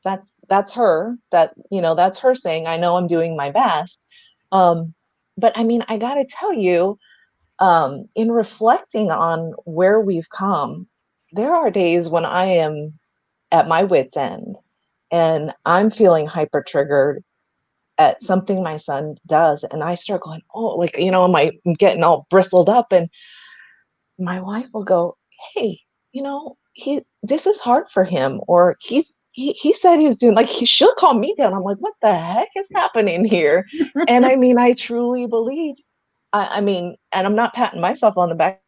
Speaker 5: that's her, that's her saying, I know I'm doing my best. But I mean, I got to tell you, in reflecting on where we've come, there are days when I am at my wit's end and I'm feeling hyper triggered at something my son does. And I start going, oh, like, you know, I'm getting all bristled up, and my wife will go, hey, you know, this is hard for him, or he said he was doing, like, she'll calm me down. I'm like, what the heck is happening here? And I mean, I truly believe, I mean, and I'm not patting myself on the back,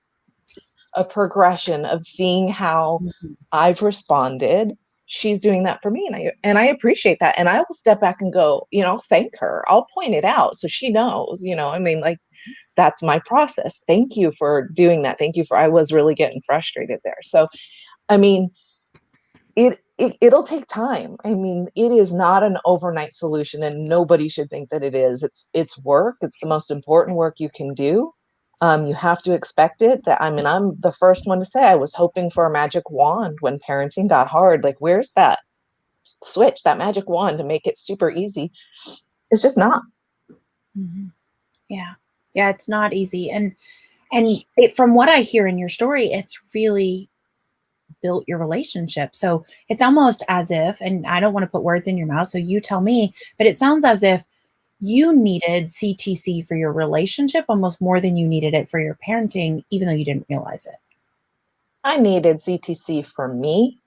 Speaker 5: a progression of seeing how I've responded. She's doing that for me, and I appreciate that. And I will step back and go, you know, thank her. I'll point it out so she knows, you know, I mean, like, that's my process. Thank you for doing that. Thank you I was really getting frustrated there. So, I mean, it'll take time. I mean, it is not an overnight solution, and nobody should think that it is. It's work. It's the most important work you can do. You have to expect it. I mean, I'm the first one to say I was hoping for a magic wand when parenting got hard. Like, where's that switch, that magic wand to make it super easy? It's just not.
Speaker 1: Mm-hmm. Yeah, it's not easy. And And from what I hear in your story, it's really built your relationship. So it's almost as if, and I don't want to put words in your mouth, so you tell me, but it sounds as if you needed CTC for your relationship almost more than you needed it for your parenting, even though you didn't realize it.
Speaker 5: I needed CTC for me.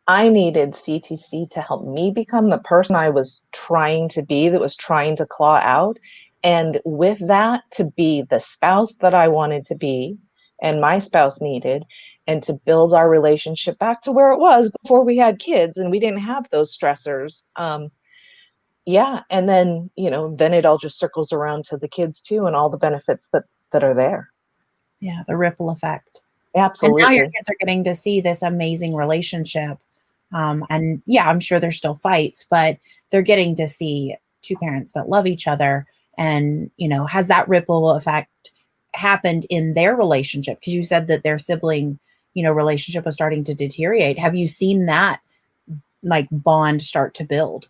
Speaker 5: I needed CTC to help me become the person I was trying to be, that was trying to claw out. And with that, to be the spouse that I wanted to be and my spouse needed, and to build our relationship back to where it was before we had kids and we didn't have those stressors. Yeah. And then, then it all just circles around to the kids too and all the benefits that are there.
Speaker 1: Yeah, the ripple effect.
Speaker 5: Absolutely.
Speaker 1: And now your kids are getting to see this amazing relationship. And yeah, I'm sure there's still fights, but they're getting to see two parents that love each other. And, has that ripple effect happened in their relationship? Because you said that their sibling, relationship was starting to deteriorate. Have you seen that like bond start to build?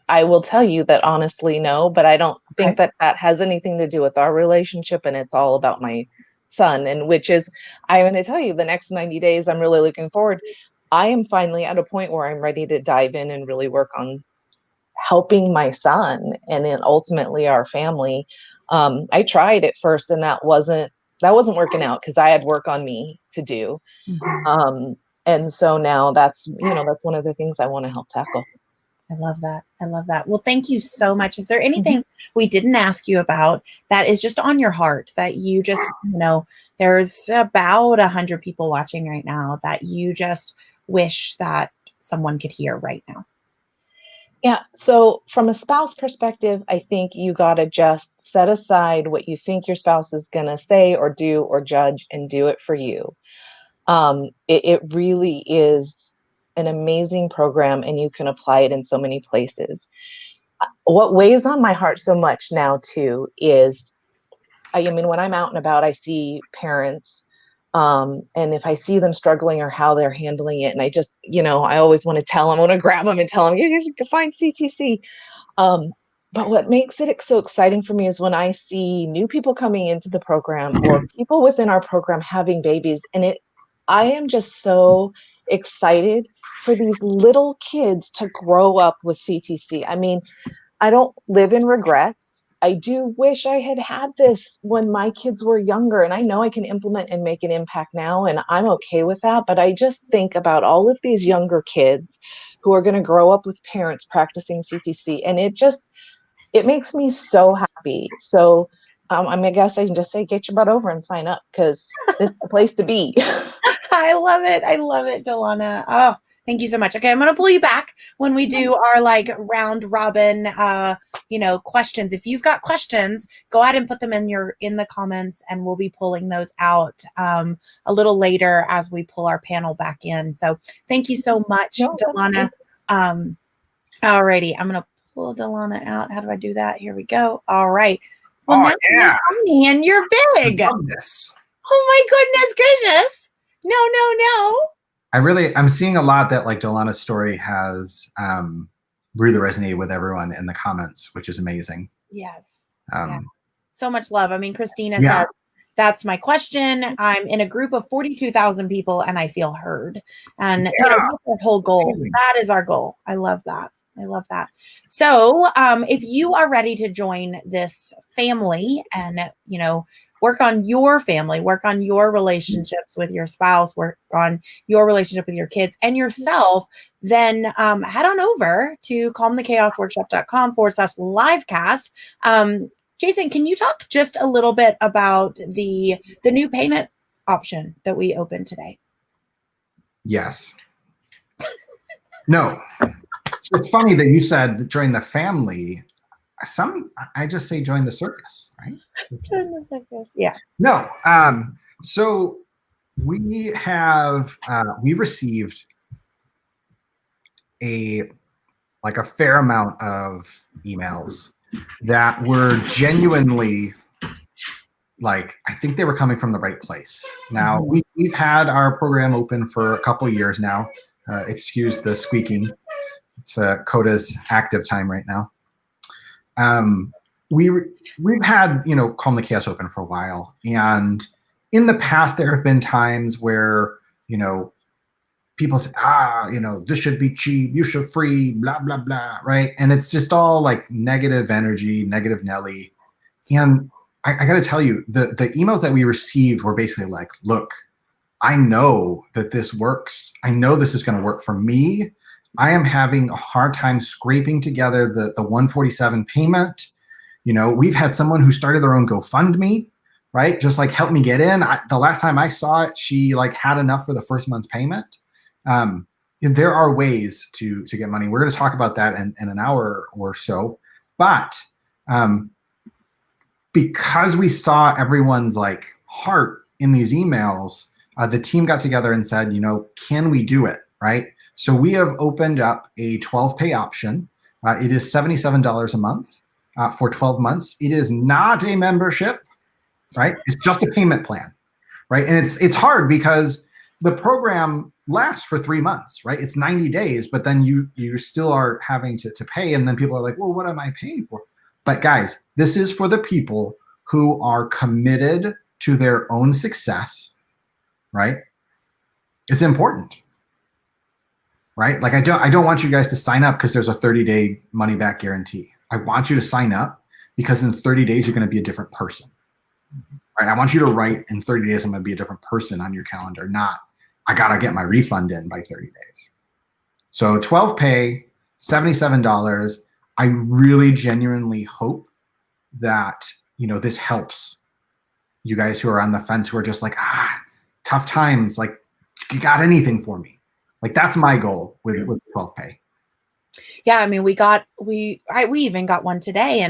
Speaker 5: I will tell you that honestly, no, but I don't think
Speaker 1: Okay.
Speaker 5: that has anything to do with our relationship. And it's all about my son, and which is, I'm going to tell you, the next 90 days, I'm really looking forward. I am finally at a point where I'm ready to dive in and really work on helping my son and then ultimately our family. I tried at first and that wasn't working out because I had work on me to do.
Speaker 1: Mm-hmm.
Speaker 5: And so now that's one of the things I want to help tackle.
Speaker 1: I love that. I love that. Well, thank you so much. Is there anything we didn't ask you about that is just on your heart that you just, there's about 100 people watching right now that you just wish that someone could hear right now?
Speaker 5: Yeah. So from a spouse perspective, I think you got to just set aside what you think your spouse is going to say or do or judge and do it for you. It really is an amazing program and you can apply it in so many places. What weighs on my heart so much now too is, I mean, when I'm out and about, I see parents, and if I see them struggling or how they're handling it, and I just, I always want to tell them, I want to grab them and tell them, you can find CTC. But what makes it so exciting for me is when I see new people coming into the program or people within our program having babies, and I am just so excited for these little kids to grow up with CTC. I mean, I don't live in regrets. I do wish I had had this when my kids were younger, and I know I can implement and make an impact now, and I'm okay with that. But I just think about all of these younger kids who are going to grow up with parents practicing CTC, and it makes me so happy. So I guess I can just say, get your butt over and sign up because this is the place to be.
Speaker 1: I love it. I love it, Delana. Oh, thank you so much. Okay, I'm going to pull you back when we do our round robin, questions. If you've got questions, go ahead and put them in the comments, and we'll be pulling those out a little later as we pull our panel back in. So thank you so much, Delana. Alrighty, I'm going to pull Delana out. How do I do that? Here we go. All right. Well, now
Speaker 4: yeah.
Speaker 1: and you're big.
Speaker 4: I love this.
Speaker 1: Oh my goodness gracious. No.
Speaker 4: I'm seeing a lot that Delana's story has really resonated with everyone in the comments, which is amazing.
Speaker 1: Yes. So much love. I mean, Christina said, that's my question. I'm in a group of 42,000 people and I feel heard. And that's our whole goal. That is our goal. I love that. So if you are ready to join this family and, work on your family, work on your relationships with your spouse, work on your relationship with your kids and yourself, then head on over to calmthechaosworkshop.com/livecast. Jason, can you talk just a little bit about the new payment option that we opened today?
Speaker 4: Yes. No. It's funny that you said join the family. I just say join the circus, right?
Speaker 1: Join the circus. Yeah.
Speaker 4: No. So we have we received a fair amount of emails that were genuinely I think they were coming from the right place. Now we've had our program open for a couple of years now. Excuse the squeaking. It's Coda's active time right now. we've had, Calm the Chaos open for a while, and in the past there have been times where, people say, this should be cheap, you should free, blah, blah, blah, right? And it's just all like negative energy, negative Nelly. And I got to tell you, the emails that we received were basically like, look, I know that this works. I know this is going to work for me. I am having a hard time scraping together the 147 payment. We've had someone who started their own GoFundMe, right? Just like help me get in. The last time I saw it, she like had enough for the first month's payment. There are ways to get money. We're going to talk about that in an hour or so. But because we saw everyone's like heart in these emails, the team got together and said, can we do it, right? So we have opened up a 12-pay option. It is $77 a month for 12 months. It is not a membership, right? It's just a payment plan, right? And it's hard because the program lasts for 3 months, right? It's 90 days, but then you still are having to pay. And then people are like, well, what am I paying for? But guys, this is for the people who are committed to their own success, right? It's important, right? Like I don't want you guys to sign up because there's a 30-day money back guarantee. I want you to sign up because in 30 days, you're going to be a different person, right? I want you to write in 30 days, I'm going to be a different person on your calendar, not I got to get my refund in by 30 days. So 12 pay, $77. I really genuinely hope that, this helps you guys who are on the fence, who are just like, tough times. Like, you got anything for me? Like, that's my goal with 12 pay.
Speaker 1: Yeah, I mean, we even got one today,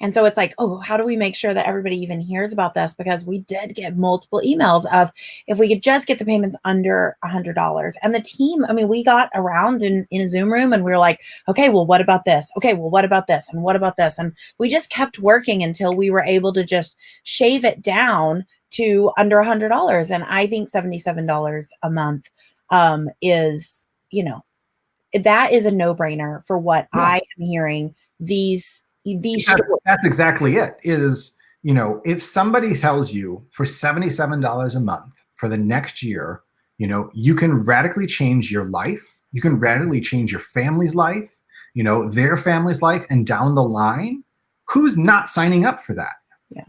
Speaker 1: and so it's like, oh, how do we make sure that everybody even hears about this? Because we did get multiple emails of if we could just get the payments under $100. And the team, I mean, we got around in a Zoom room and we were like, okay, well, what about this? Okay, well, what about this? And what about this? And we just kept working until we were able to just shave it down to under $100. And I think $77 a month is, that is a no-brainer for what I am hearing these stories.
Speaker 4: That's exactly it. Is, if somebody tells you for $77 a month for the next year, you can radically change your life. You can radically change your family's life, their family's life, and down the line, who's not signing up for that?
Speaker 1: Yeah.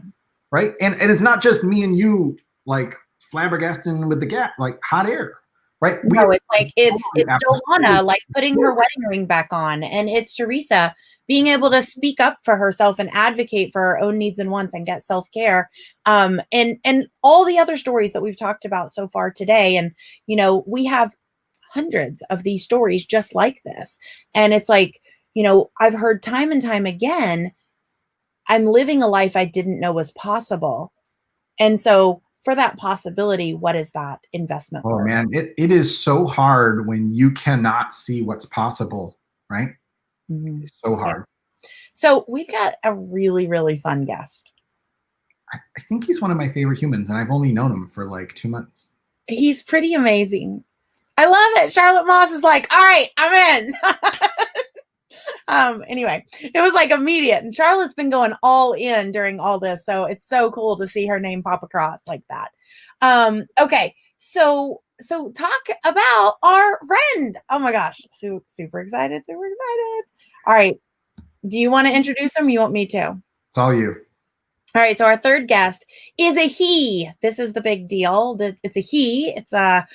Speaker 4: Right. And it's not just me and you, like flabbergasting with the gap, like hot air. Right.
Speaker 1: No, it's like it's Joanna like putting her wedding ring back on, and it's Teresa being able to speak up for herself and advocate for her own needs and wants and get self-care. And all the other stories that we've talked about so far today. And we have hundreds of these stories just like this. And it's like, I've heard time and time again, I'm living a life I didn't know was possible. And so for that possibility, what is that investment worth?
Speaker 4: Man, it is so hard when you cannot see what's possible, right? Mm-hmm. It's so hard.
Speaker 1: Yeah. So we've got a really, really fun guest.
Speaker 4: I think he's one of my favorite humans, and I've only known him for like 2 months.
Speaker 1: He's pretty amazing. I love it. Charlotte Moss is like, all right, I'm in. Anyway, it was like immediate, and Charlotte's been going all in during all this, so it's so cool to see her name pop across like that. Okay, so talk about our friend. Oh my gosh, super excited. All right, do you want to introduce him? You want me to?
Speaker 4: It's all you.
Speaker 1: All right, so our third guest is a he. This is the big deal. It's a he. It's a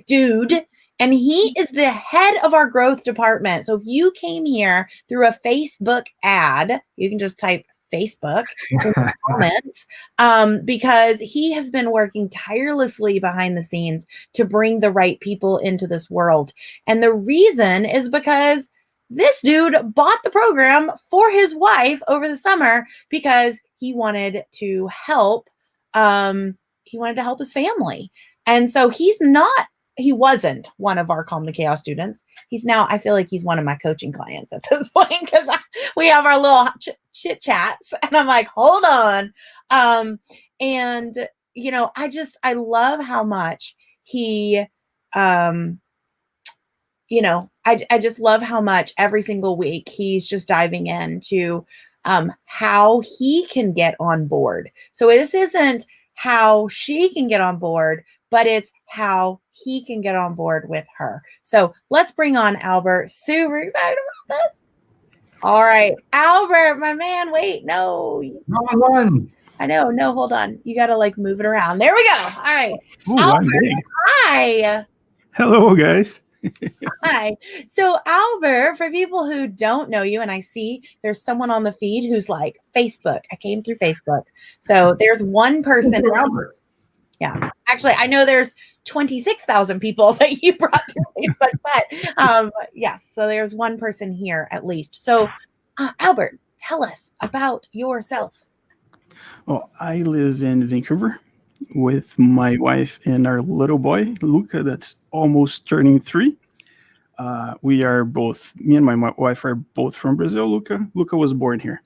Speaker 1: dude. And he is the head of our growth department. So if you came here through a Facebook ad, you can just type Facebook in the comments, because he has been working tirelessly behind the scenes to bring the right people into this world. And the reason is because this dude bought the program for his wife over the summer because he wanted to help. He wanted to help his family. And so he wasn't one of our Calm the Chaos students. He's now, I feel like he's one of my coaching clients at this point, because we have our little chit chats and I'm like, hold on. And I love how much he, I just love how much every single week he's just diving into how he can get on board. So this isn't how she can get on board, but it's how he can get on board with her. So let's bring on Albert. Super excited about this. All right, Albert, my man. Wait, no.
Speaker 2: Wrong one.
Speaker 1: I know. No, hold on. You got to like move it around. There we go. All right.
Speaker 6: Ooh,
Speaker 1: Albert,
Speaker 6: I'm big.
Speaker 1: hi.
Speaker 6: Hello, guys.
Speaker 1: Hi. So, Albert, for people who don't know you, and I see there's someone on the feed who's like, Facebook. I came through Facebook. So, there's one person.
Speaker 2: Albert.
Speaker 1: Yeah. Actually, I know there's 26,000 people that you brought through Facebook, but yes. So, there's one person here at least. So, Albert, tell us about yourself.
Speaker 6: Well, I live in Vancouver with my wife and our little boy, Luca, that's almost turning 3. We are both, me and my wife are both from Brazil. Luca was born here.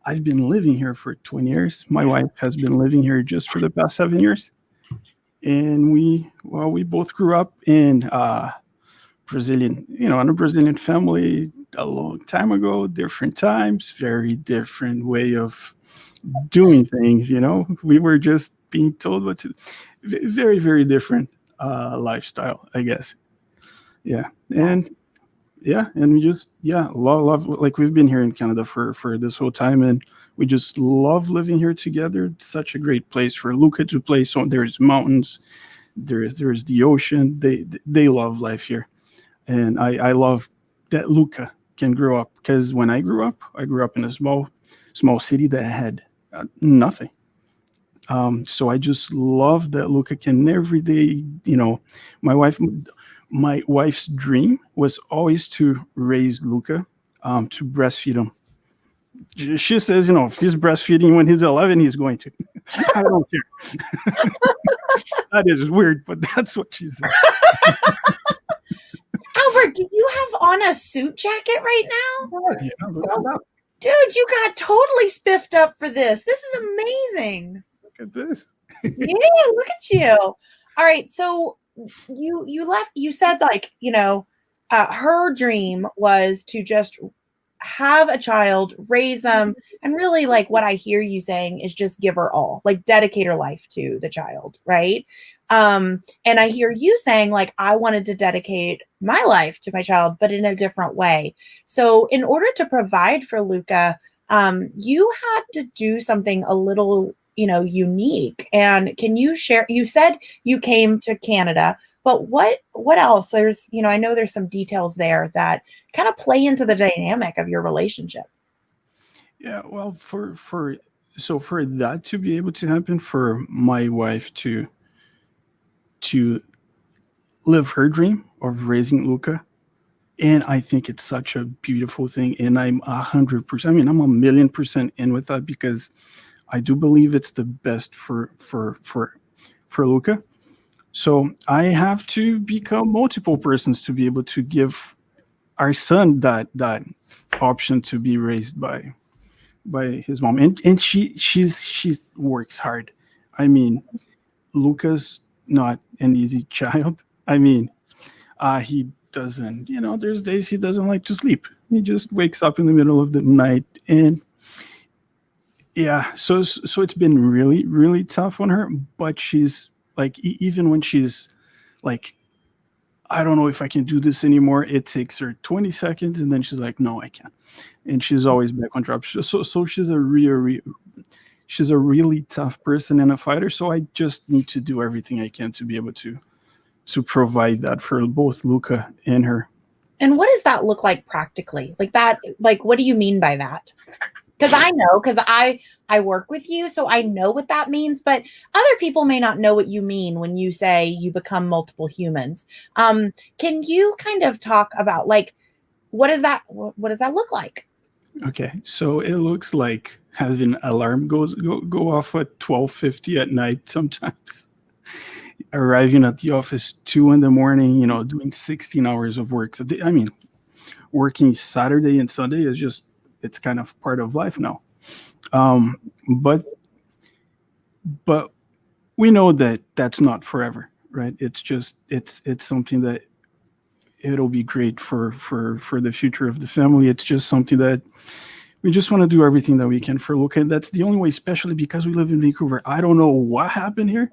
Speaker 6: I've been living here for 20 years. My wife has been living here just for the past 7 years. And we both grew up in Brazilian, in a Brazilian family a long time ago, different times, very different way of doing things. We were just being told what to. Very, very different lifestyle, I guess. And we just love, like, we've been here in Canada for this whole time, and we just love living here together. It's such a great place for Luca to play. So there's mountains, there's the ocean. They love life here, and I love that Luca can grow up, because when I grew up in a small city that had nothing. So I just love that Luca can every day, my wife's dream was always to raise Luca, to breastfeed him. She says, if he's breastfeeding when he's 11, he's going to. I don't care. That is weird, but that's what she said.
Speaker 1: Albert, do you have on a suit jacket right now?
Speaker 2: Yeah.
Speaker 1: Dude, you got totally spiffed up for this. This is amazing.
Speaker 6: Look at this.
Speaker 1: Yeah, look at you. All right, so you said, like, her dream was to just have a child, raise them, and really, like, what I hear you saying is just give her all, like, dedicate her life to the child, right? And I hear you saying, like, I wanted to dedicate my life to my child, but in a different way. So in order to provide for Luca, you had to do something a little, unique. And can you share, you said you came to Canada, but what else? There's, I know there's some details there that kind of play into the dynamic of your relationship.
Speaker 6: Yeah, well, for that to be able to happen, for my wife to live her dream of raising Luca, and I think it's such a beautiful thing, and I'm 100%, I'm 1,000,000% in with that, because I do believe it's the best for Luca. So I have to become multiple persons to be able to give our son that option to be raised by his mom, and she works hard. Luca's not an easy child. He doesn't, there's days he doesn't like to sleep. He just wakes up in the middle of the night, and so it's been really, really tough on her. But she's like, even when she's like, I don't know if I can do this anymore, it takes her 20 seconds, and then she's like, no, I can't. And she's always back on track. So she's she's a really tough person and a fighter. So I just need to do everything I can to be able to provide that for both Luca and her.
Speaker 1: And what does that look like practically? Like that, like, what do you mean by that? Because I know, because I work with you, so I know what that means, but other people may not know what you mean when you say you become multiple humans. Can you kind of talk about, like, what does that look like?
Speaker 6: Okay, so it looks like having alarm go off at 12:50 at night sometimes. Arriving at the office 2 in the morning, doing 16 hours of work. So working Saturday and Sunday is just, it's kind of part of life now. But we know that that's not forever, right? It's just, it's something that it'll be great for the future of the family. It's just something that we just want to do everything that we can for Luca. And that's the only way, especially because we live in Vancouver. I don't know what happened here.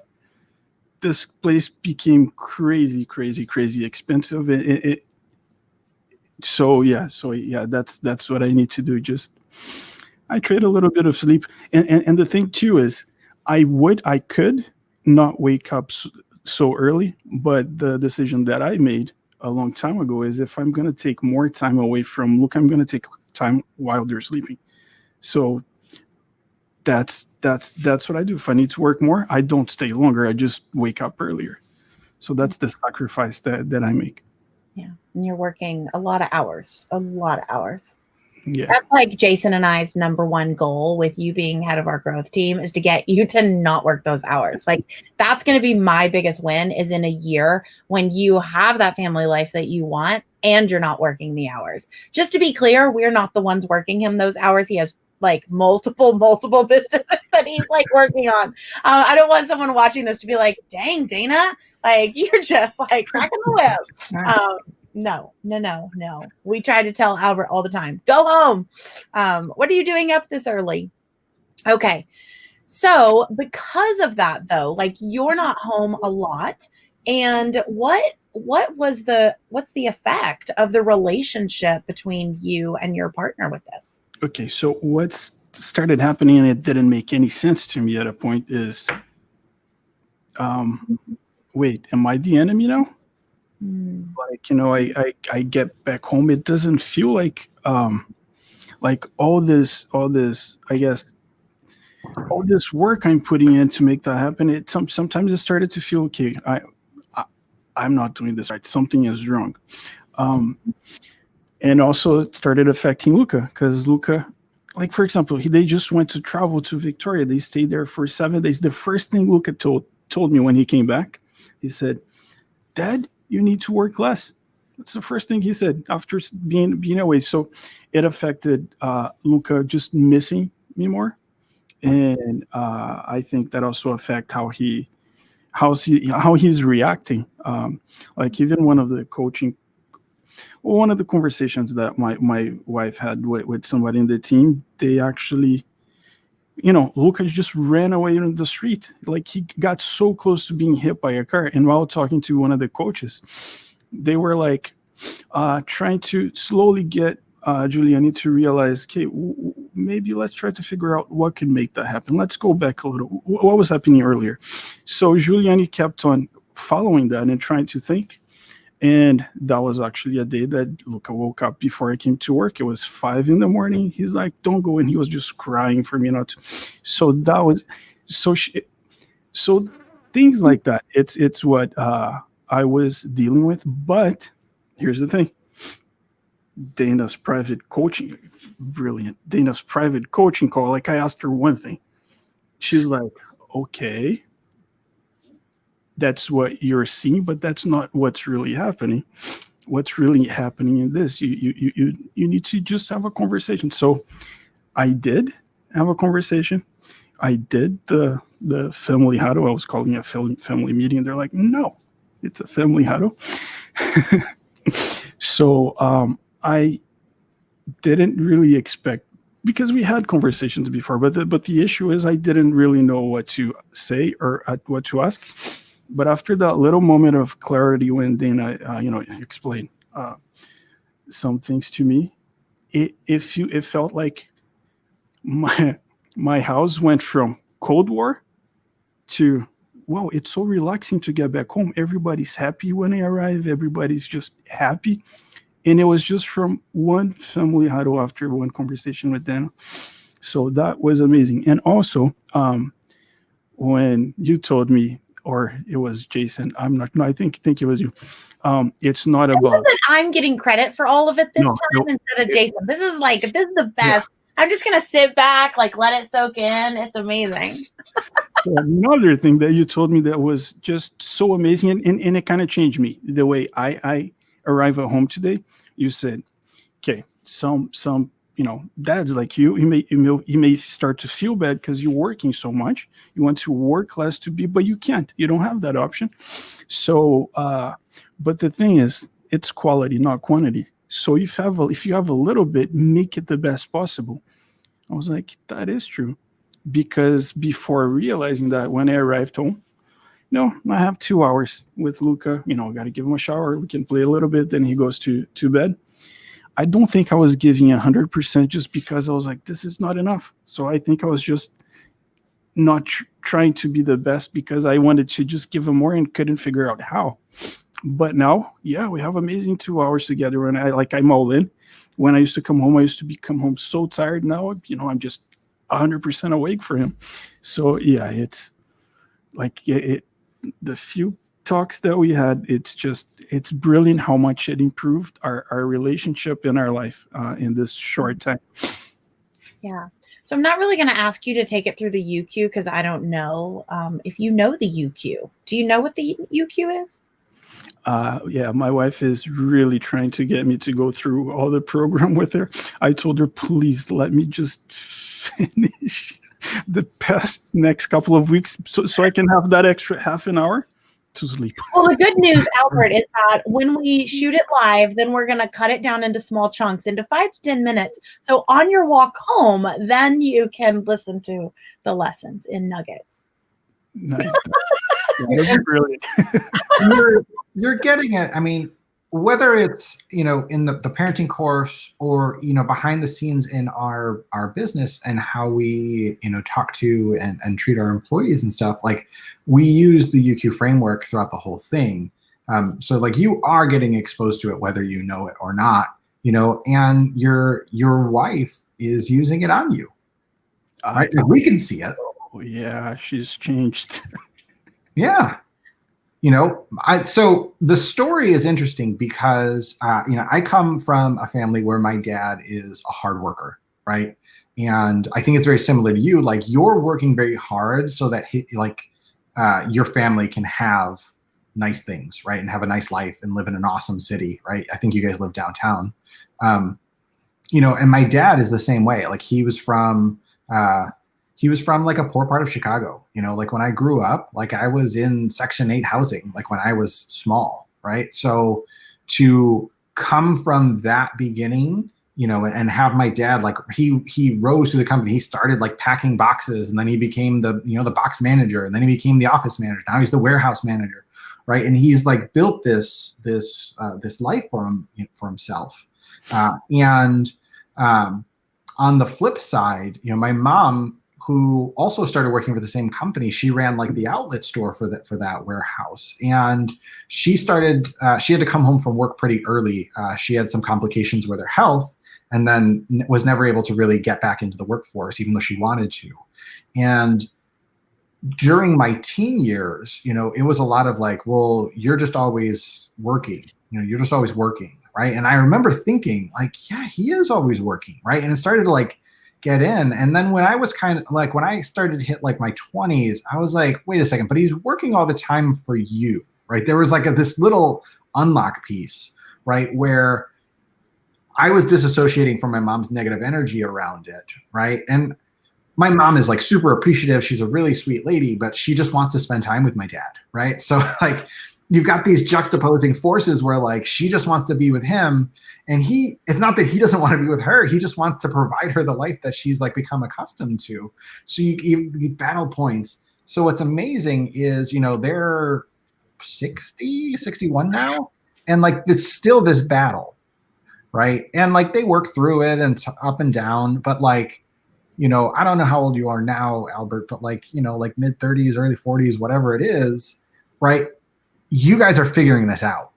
Speaker 6: This place became crazy, crazy, crazy expensive. So yeah, that's what I need to do. Just I trade a little bit of sleep, and the thing too is, I could not wake up so early, but the decision that I made a long time ago is if I'm going to take more time away from Luke, I'm going to take time while they're sleeping. So that's what I do. If I need to work more, I don't stay longer. I just wake up earlier. So that's the sacrifice that I make.
Speaker 1: Yeah. And you're working a lot of hours.
Speaker 6: Yeah.
Speaker 1: That's like Jason and I's number one goal with you being head of our growth team is to get you to not work those hours. Like that's going to be my biggest win is in a year when you have that family life that you want and you're not working the hours. Just to be clear, we're not the ones working him those hours. He has like multiple businesses that he's like working on. I don't want someone watching this to be like, dang, Dana, like you're just like cracking the whip. No. We try to tell Albert all the time, go home. What are you doing up this early? Okay. So because of that though, like you're not home a lot. And what's the effect of the relationship between you and your partner with this?
Speaker 6: Okay. So what's started happening, and it didn't make any sense to me at a point, is, wait, am I the enemy now? Like, I get back home. It doesn't feel like all this, I guess, all this work I'm putting in to make that happen. Sometimes it started to feel, okay, I'm not doing this right. Something is wrong. And also it started affecting Luca, because Luca, like, for example, they just went to travel to Victoria. They stayed there for 7 days. The first thing Luca told me when he came back, he said, Dad, you need to work less. That's the first thing he said after being away. So it affected Luca just missing me more. And I think that also affect how he's reacting. Like even one of the conversations that my wife had with somebody in the team, they actually, Lucas just ran away in the street. Like he got so close to being hit by a car. And while talking to one of the coaches, they were like trying to slowly get Giuliani to realize, okay, maybe let's try to figure out what could make that happen. Let's go back a little. What was happening earlier? So Giuliani kept on following that and trying to think. And that was actually a day that Luca woke up before I came to work. It was 5 a.m. He's like, don't go. And he was just crying for me not to. So that was, so things like that. It's what I was dealing with. But here's the thing. Dana's private coaching, brilliant. Dana's private coaching call. Like I asked her one thing. She's like, okay, that's what you're seeing, but that's not what's really happening. What's really happening in this, you need to just have a conversation. So I did have a conversation. I did the family huddle. I was calling it a family meeting. They're like, no, it's a family huddle. So I didn't really expect, because we had conversations before, but the issue is I didn't really know what to say or what to ask. But after that little moment of clarity when Dana, explained some things to me, it felt like my house went from Cold War to, wow, it's so relaxing to get back home. Everybody's happy when I arrive. Everybody's just happy. And it was just from one family huddle after one conversation with Dana. So that was amazing. And also, when you told me, or it was Jason, no, I think it was you. It's not about.
Speaker 1: I'm getting credit for all of it this time instead of Jason. This is the best. Yeah. I'm just gonna sit back, like let it soak in. It's amazing.
Speaker 6: So another thing that you told me that was just so amazing, and it kind of changed me. The way I arrive at home today, you said, okay, some dads like you may start to feel bad because you're working so much. You want to work less but you can't. You don't have that option. So, but the thing is, it's quality, not quantity. So if you have a little bit, make it the best possible. I was like, that is true. Because before realizing that, when I arrived home, I have 2 hours with Luca. Got to give him a shower. We can play a little bit. Then he goes to bed. I don't think I was giving 100% just because I was like, this is not enough. So I think I was just not trying to be the best because I wanted to just give him more and couldn't figure out how. But now, yeah, we have amazing 2 hours together, and I'm all in. When I used to come home, I used to come home so tired. Now, I'm just 100% awake for him. So yeah, it's like the few talks that we had, it's brilliant how much it improved our relationship in our life in this short time.
Speaker 1: Yeah. So I'm not really going to ask you to take it through the UQ because I don't know if you know the UQ. Do you know what the UQ is?
Speaker 6: Yeah, my wife is really trying to get me to go through all the program with her. I told her, please let me just finish the past next couple of weeks so I can have that extra half an hour to sleep.
Speaker 1: Well, the good news, Albert, is that when we shoot it live, then we're going to cut it down into small chunks, into 5 to 10 minutes. So on your walk home, then you can listen to the lessons in nuggets.
Speaker 6: Nice. That's brilliant.
Speaker 4: You're getting it. I mean, whether it's in the parenting course or behind the scenes in our business and how we talk to and treat our employees and stuff, like we use the UQ framework throughout the whole thing. So like you are getting exposed to it whether you know it or not, and your wife is using it on you, right? We can see it.
Speaker 6: Oh yeah, she's changed.
Speaker 4: Yeah. So the story is interesting because, I come from a family where my dad is a hard worker, right? And I think it's very similar to you. Like you're working very hard so that your family can have nice things, right? And have a nice life and live in an awesome city, right? I think you guys live downtown. And my dad is the same way. Like he was from like a poor part of Chicago, like when I grew up, like I was in Section 8 housing, like when I was small, right? So to come from that beginning, and have my dad, like he rose through the company. He started like packing boxes and then he became the box manager and then he became the office manager. Now he's the warehouse manager, right? And he's like built this life for himself. And on the flip side, my mom, who also started working for the same company, she ran like the outlet store for that warehouse. And she had to come home from work pretty early. She had some complications with her health and then was never able to really get back into the workforce, even though she wanted to. And during my teen years, it was a lot of like, well, you're just always working, you're just always working, right? And I remember thinking like, yeah, he is always working, right? And it started to like get in. And then when I was kind of like, when I started to hit like my 20s, I was like, wait a second, but he's working all the time for you, right? There was like this little unlock piece, right? Where I was disassociating from my mom's negative energy around it, right? And my mom is like super appreciative. She's a really sweet lady, but she just wants to spend time with my dad, right? So like you've got these juxtaposing forces where like she just wants to be with him and it's not that he doesn't want to be with her, he just wants to provide her the life that she's like become accustomed to. So you battle points. So what's amazing is, they're 60, 61 now, and like it's still this battle, right? And like they work through it and it's up and down, but like, I don't know how old you are now, Albert, but like, like mid 30s, early 40s, whatever it is, right? You guys are figuring this out.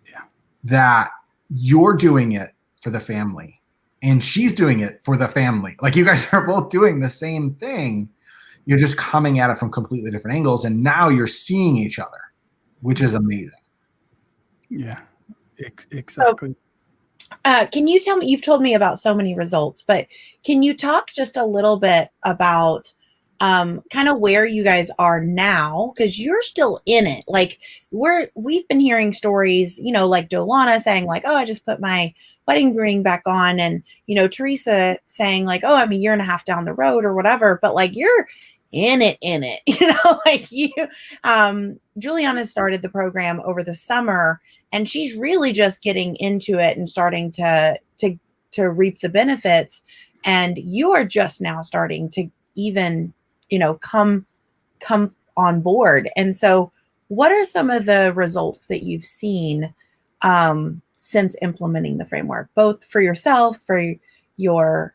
Speaker 6: Yeah.
Speaker 4: That you're doing it for the family and she's doing it for the family. Like you guys are both doing the same thing. You're just coming at it from completely different angles. And now you're seeing each other, which is amazing.
Speaker 6: Yeah, exactly.
Speaker 1: Can you tell me, you've told me about so many results, but can you talk just a little bit about kind of where you guys are now? Because you're still in it. Like we've been hearing stories, like Dolana saying like, oh, I just put my wedding ring back on. And, Teresa saying like, oh, I'm a year and a half down the road or whatever, but like you're in it, like you, Juliana started the program over the summer and she's really just getting into it and starting to reap the benefits. and you are just now starting to even, come on board. And so what are some of the results that you've seen since implementing the framework, both for yourself, for your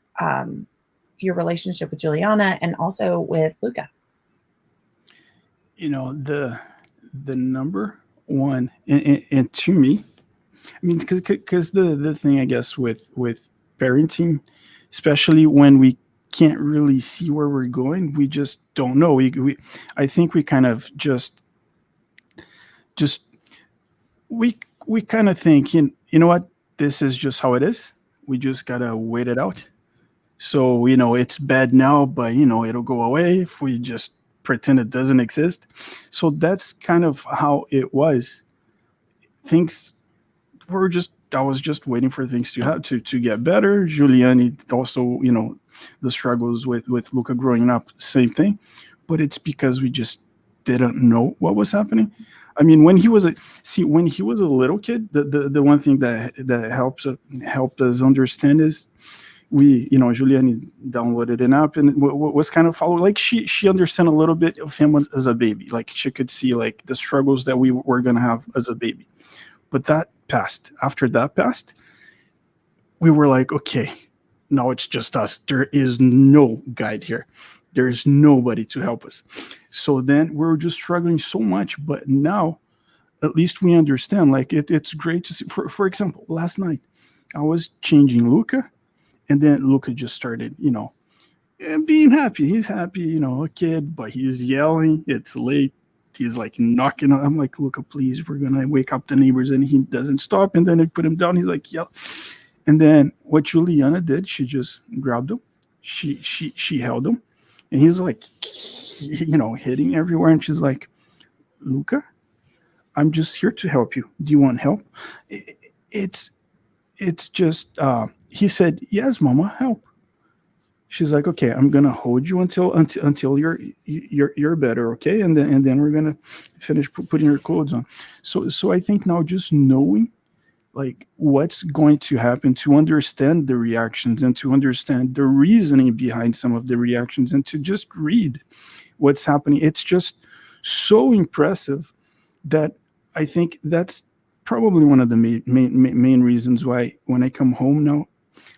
Speaker 1: relationship with Juliana, and also with Luca?
Speaker 6: The number one, and to me, I mean, because the thing, I guess, with parenting, especially when we can't really see where we're going, we just don't know. I think we kind of just we kind of think, you know what, this is just how it is. We just gotta wait it out. So it's bad now, but it'll go away if we just pretend it doesn't exist. So that's kind of how it was. Things I was just waiting for things to have to get better. Giuliani also, the struggles with Luca growing up, same thing. But it's because we just didn't know what was happening. I mean, when he was a little kid, the one thing that helped us understand is Giuliani downloaded an app and was kind of following, like she understood a little bit of him as a baby. Like she could see like the struggles that we were going to have as a baby. But that passed. After that passed, we were like, okay, now it's just us. There is no guide here. There is nobody to help us. So then we were just struggling so much. But now, at least we understand. Like it's great to see. For example, last night, I was changing Luca, and then Luca just started, being happy. He's happy, a kid, but he's yelling. It's late. He's like knocking on. I'm like, Luca, please, we're gonna wake up the neighbors, and he doesn't stop. And then I put him down. He's like, yeah. And then what Juliana did, she just grabbed him. She held him, and he's like, hitting everywhere. And she's like, Luca, I'm just here to help you. Do you want help? It's just. He said, yes, Mama, help. She's like, okay, I'm gonna hold you until you're better, okay? And then we're gonna finish putting your clothes on. So I think now just knowing like what's going to happen, to understand the reactions and to understand the reasoning behind some of the reactions and to just read what's happening. It's just so impressive that I think that's probably one of the main reasons why when I come home now,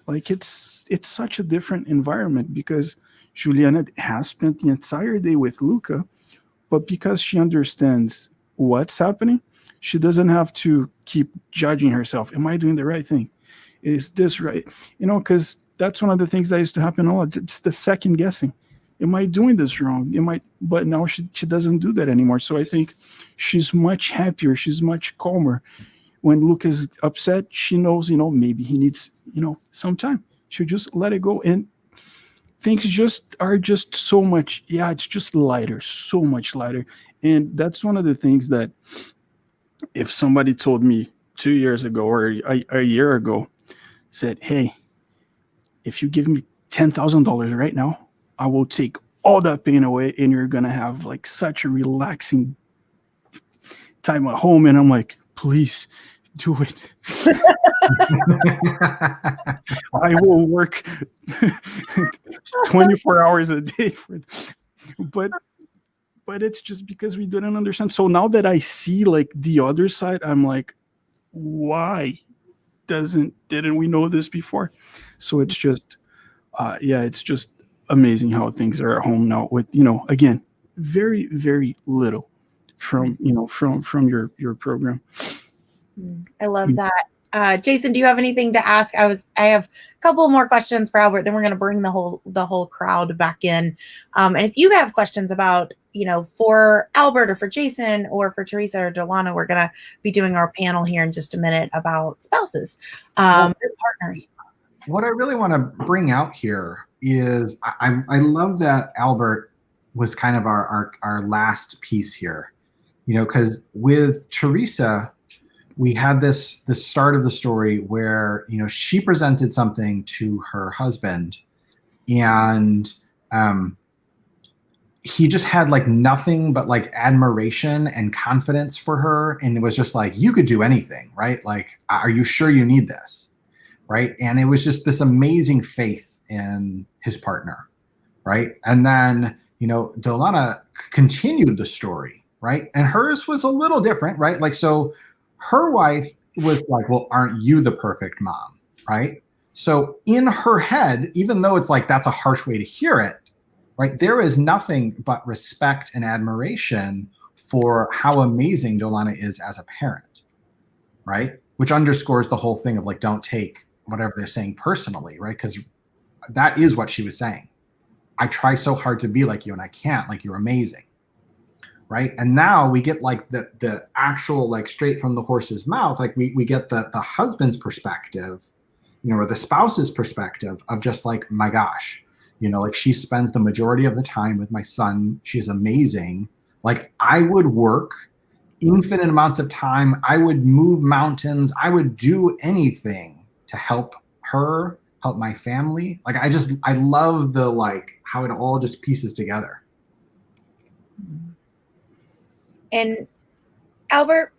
Speaker 6: like it's such a different environment, because Juliana has spent the entire day with Luca, but because she understands what's happening, she doesn't have to keep judging herself. Am I doing the right thing? Is this right? Because that's one of the things that used to happen a lot. It's the second guessing. Am I doing this wrong? But now she doesn't do that anymore. So I think she's much happier. She's much calmer. When Luca's upset, she knows, maybe he needs, some time. She'll just let it go. And things are just so much, it's just lighter, so much lighter. And that's one of the things that if somebody told me 2 years ago or a year ago, said, hey, if you give me $10,000 right now, I will take all that pain away and you're going to have like such a relaxing time at home. And I'm like, please do it. I will work 24 hours a day for it. But it's just because we didn't understand. So now that I see like the other side, I'm like, why didn't we know this before? So it's just it's just amazing how things are at home now with, again, very, very little from your program.
Speaker 1: I love that. Jason, do you have anything to ask? I have a couple more questions for Albert, then we're going to bring the whole crowd back in. And if you have questions about, for Albert or for Jason or for Teresa or Delana, we're going to be doing our panel here in just a minute about spouses, partners.
Speaker 2: What I really want to bring out here is I love that Albert was kind of our last piece here, because with Teresa, we had this start of the story where, she presented something to her husband and he just had like nothing but like admiration and confidence for her. And it was just like, you could do anything, right? Like, are you sure you need this? Right. And it was just this amazing faith in his partner, right? And then, Dolana continued the story, right? And hers was a little different, right? Like, so her wife was like, well, aren't you the perfect mom, right? So in her head, even though it's like that's a harsh way to hear it, right? There is nothing but respect and admiration for how amazing Dolana is as a parent, right? Which underscores the whole thing of like, don't take whatever they're saying personally, right? Because that is what she was saying. I try so hard to be like you and I can't, like you're amazing, right? And now we get like the actual, like straight from the horse's mouth, like we get the husband's perspective, or the spouse's perspective of just like, my gosh, like she spends the majority of the time with my son. She's amazing. Like I would work infinite amounts of time. I would move mountains. I would do anything to help her, help my family. Like I love the, like how it all just pieces together.
Speaker 1: And Albert,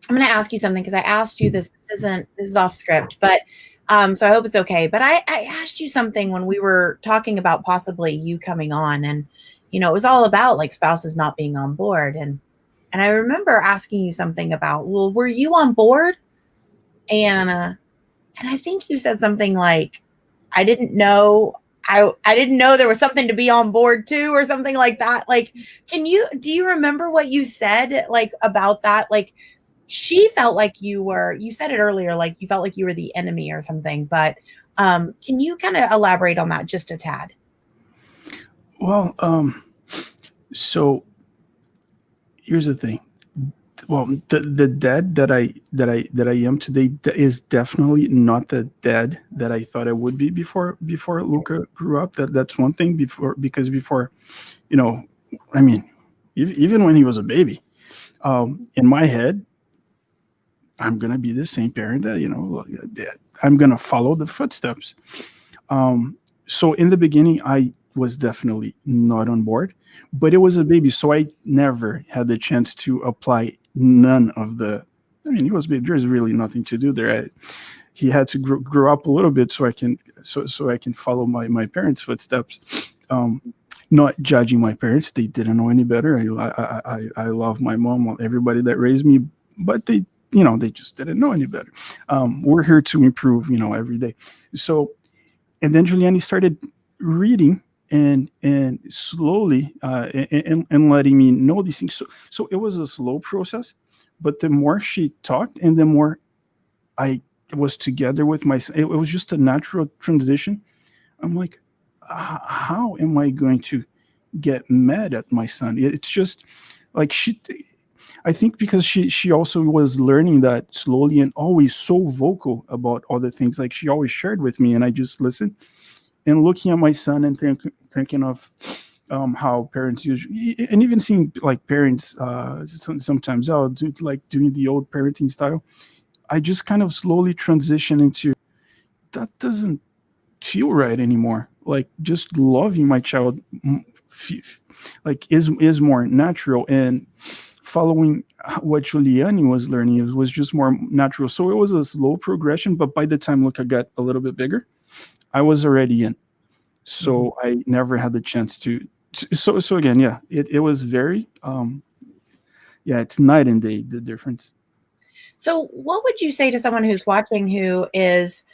Speaker 1: I'm going to ask you something because I asked you this. This is off script, but so I hope it's okay. But I asked you something when we were talking about possibly you coming on, and it was all about like spouses not being on board, and I remember asking you something about, well, were you on board? And I think you said something like, I didn't know. I didn't know there was something to be on board too, or something like that. Like, do you remember what you said like about that? Like, she felt like you said it earlier, like you felt like you were the enemy or something, but can you kind of elaborate on that just a tad?
Speaker 6: Well, so here's the thing. Well, the dad that I am today is definitely not the dad that I thought I would be before Luca grew up. That's one thing. Because before, I mean, even when he was a baby, in my head, I'm gonna be the same parent that I'm gonna follow the footsteps. So in the beginning, I was definitely not on board, but it was a baby, so I never had the chance to apply none of the. I mean, he was baby. There's really nothing to do there. He had to grow up a little bit so I can follow my parents' footsteps. Not judging my parents; they didn't know any better. I love my mom, everybody that raised me, but they just didn't know any better. We're here to improve, every day. So, and then Giuliani started reading and slowly and letting me know these things. So it was a slow process, but the more she talked and the more I was together with it was just a natural transition. I'm like, how am I going to get mad at my son? It's just like I think because she also was learning that slowly and always so vocal about all the things. Like she always shared with me and I just listened and looking at my son and thinking of how parents usually, and even seeing like parents sometimes out doing the old parenting style. I just kind of slowly transition into that doesn't feel right anymore. Like just loving my child like is more natural, and following what Giuliani was learning was just more natural. So it was a slow progression, but by the time Luca got a little bit bigger, I was already in. So I never had the chance to. So again, yeah, it was very, it's night and day, the difference.
Speaker 1: So what would you say to someone who's watching who is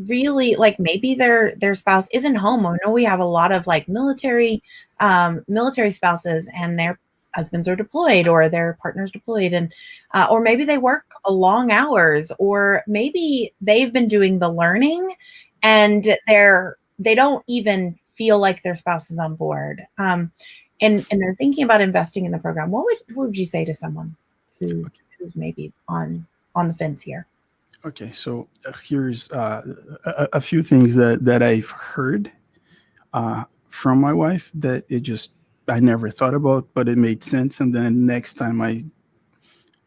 Speaker 1: really like maybe their spouse isn't home? I know we have a lot of like military spouses and their husbands are deployed or their partner's deployed, and or maybe they work long hours, or maybe they've been doing the learning and they don't even feel like their spouse is on board, and they're thinking about investing in the program. What would you say to someone who's maybe on the fence here?
Speaker 6: Okay, so here's a few things that I've heard from my wife that I never thought about, but it made sense. And then next time I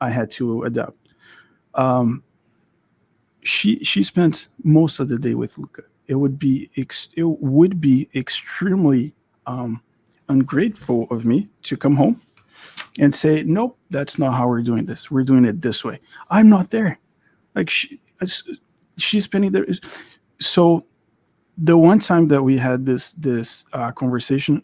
Speaker 6: had to adapt. She spent most of the day with Luca. It would be extremely ungrateful of me to come home and say, nope, that's not how we're doing this. We're doing it this way. I'm not there. Like she's spending there. So the one time that we had this conversation,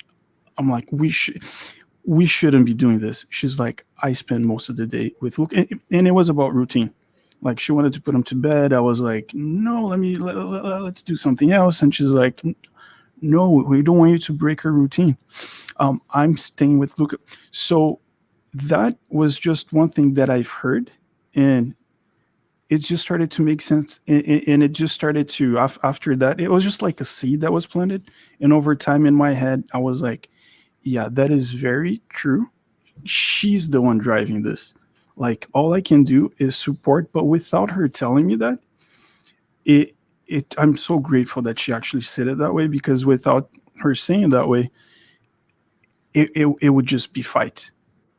Speaker 6: I'm like, we shouldn't be doing this. She's like, I spend most of the day with Luke, and it was about routine. Like she wanted to put him to bed. I was like, no, let's do something else. And she's like, no, we don't want you to break her routine. I'm staying with Luca. So that was just one thing that I've heard, and it just started to make sense. And it just started to, after that, it was just like a seed that was planted. And over time in my head, I was like, yeah, that is very true. She's the one driving this. Like all I can do is support, but without her telling me that, it I'm so grateful that she actually said it that way, because without her saying it that way, it would just be fight.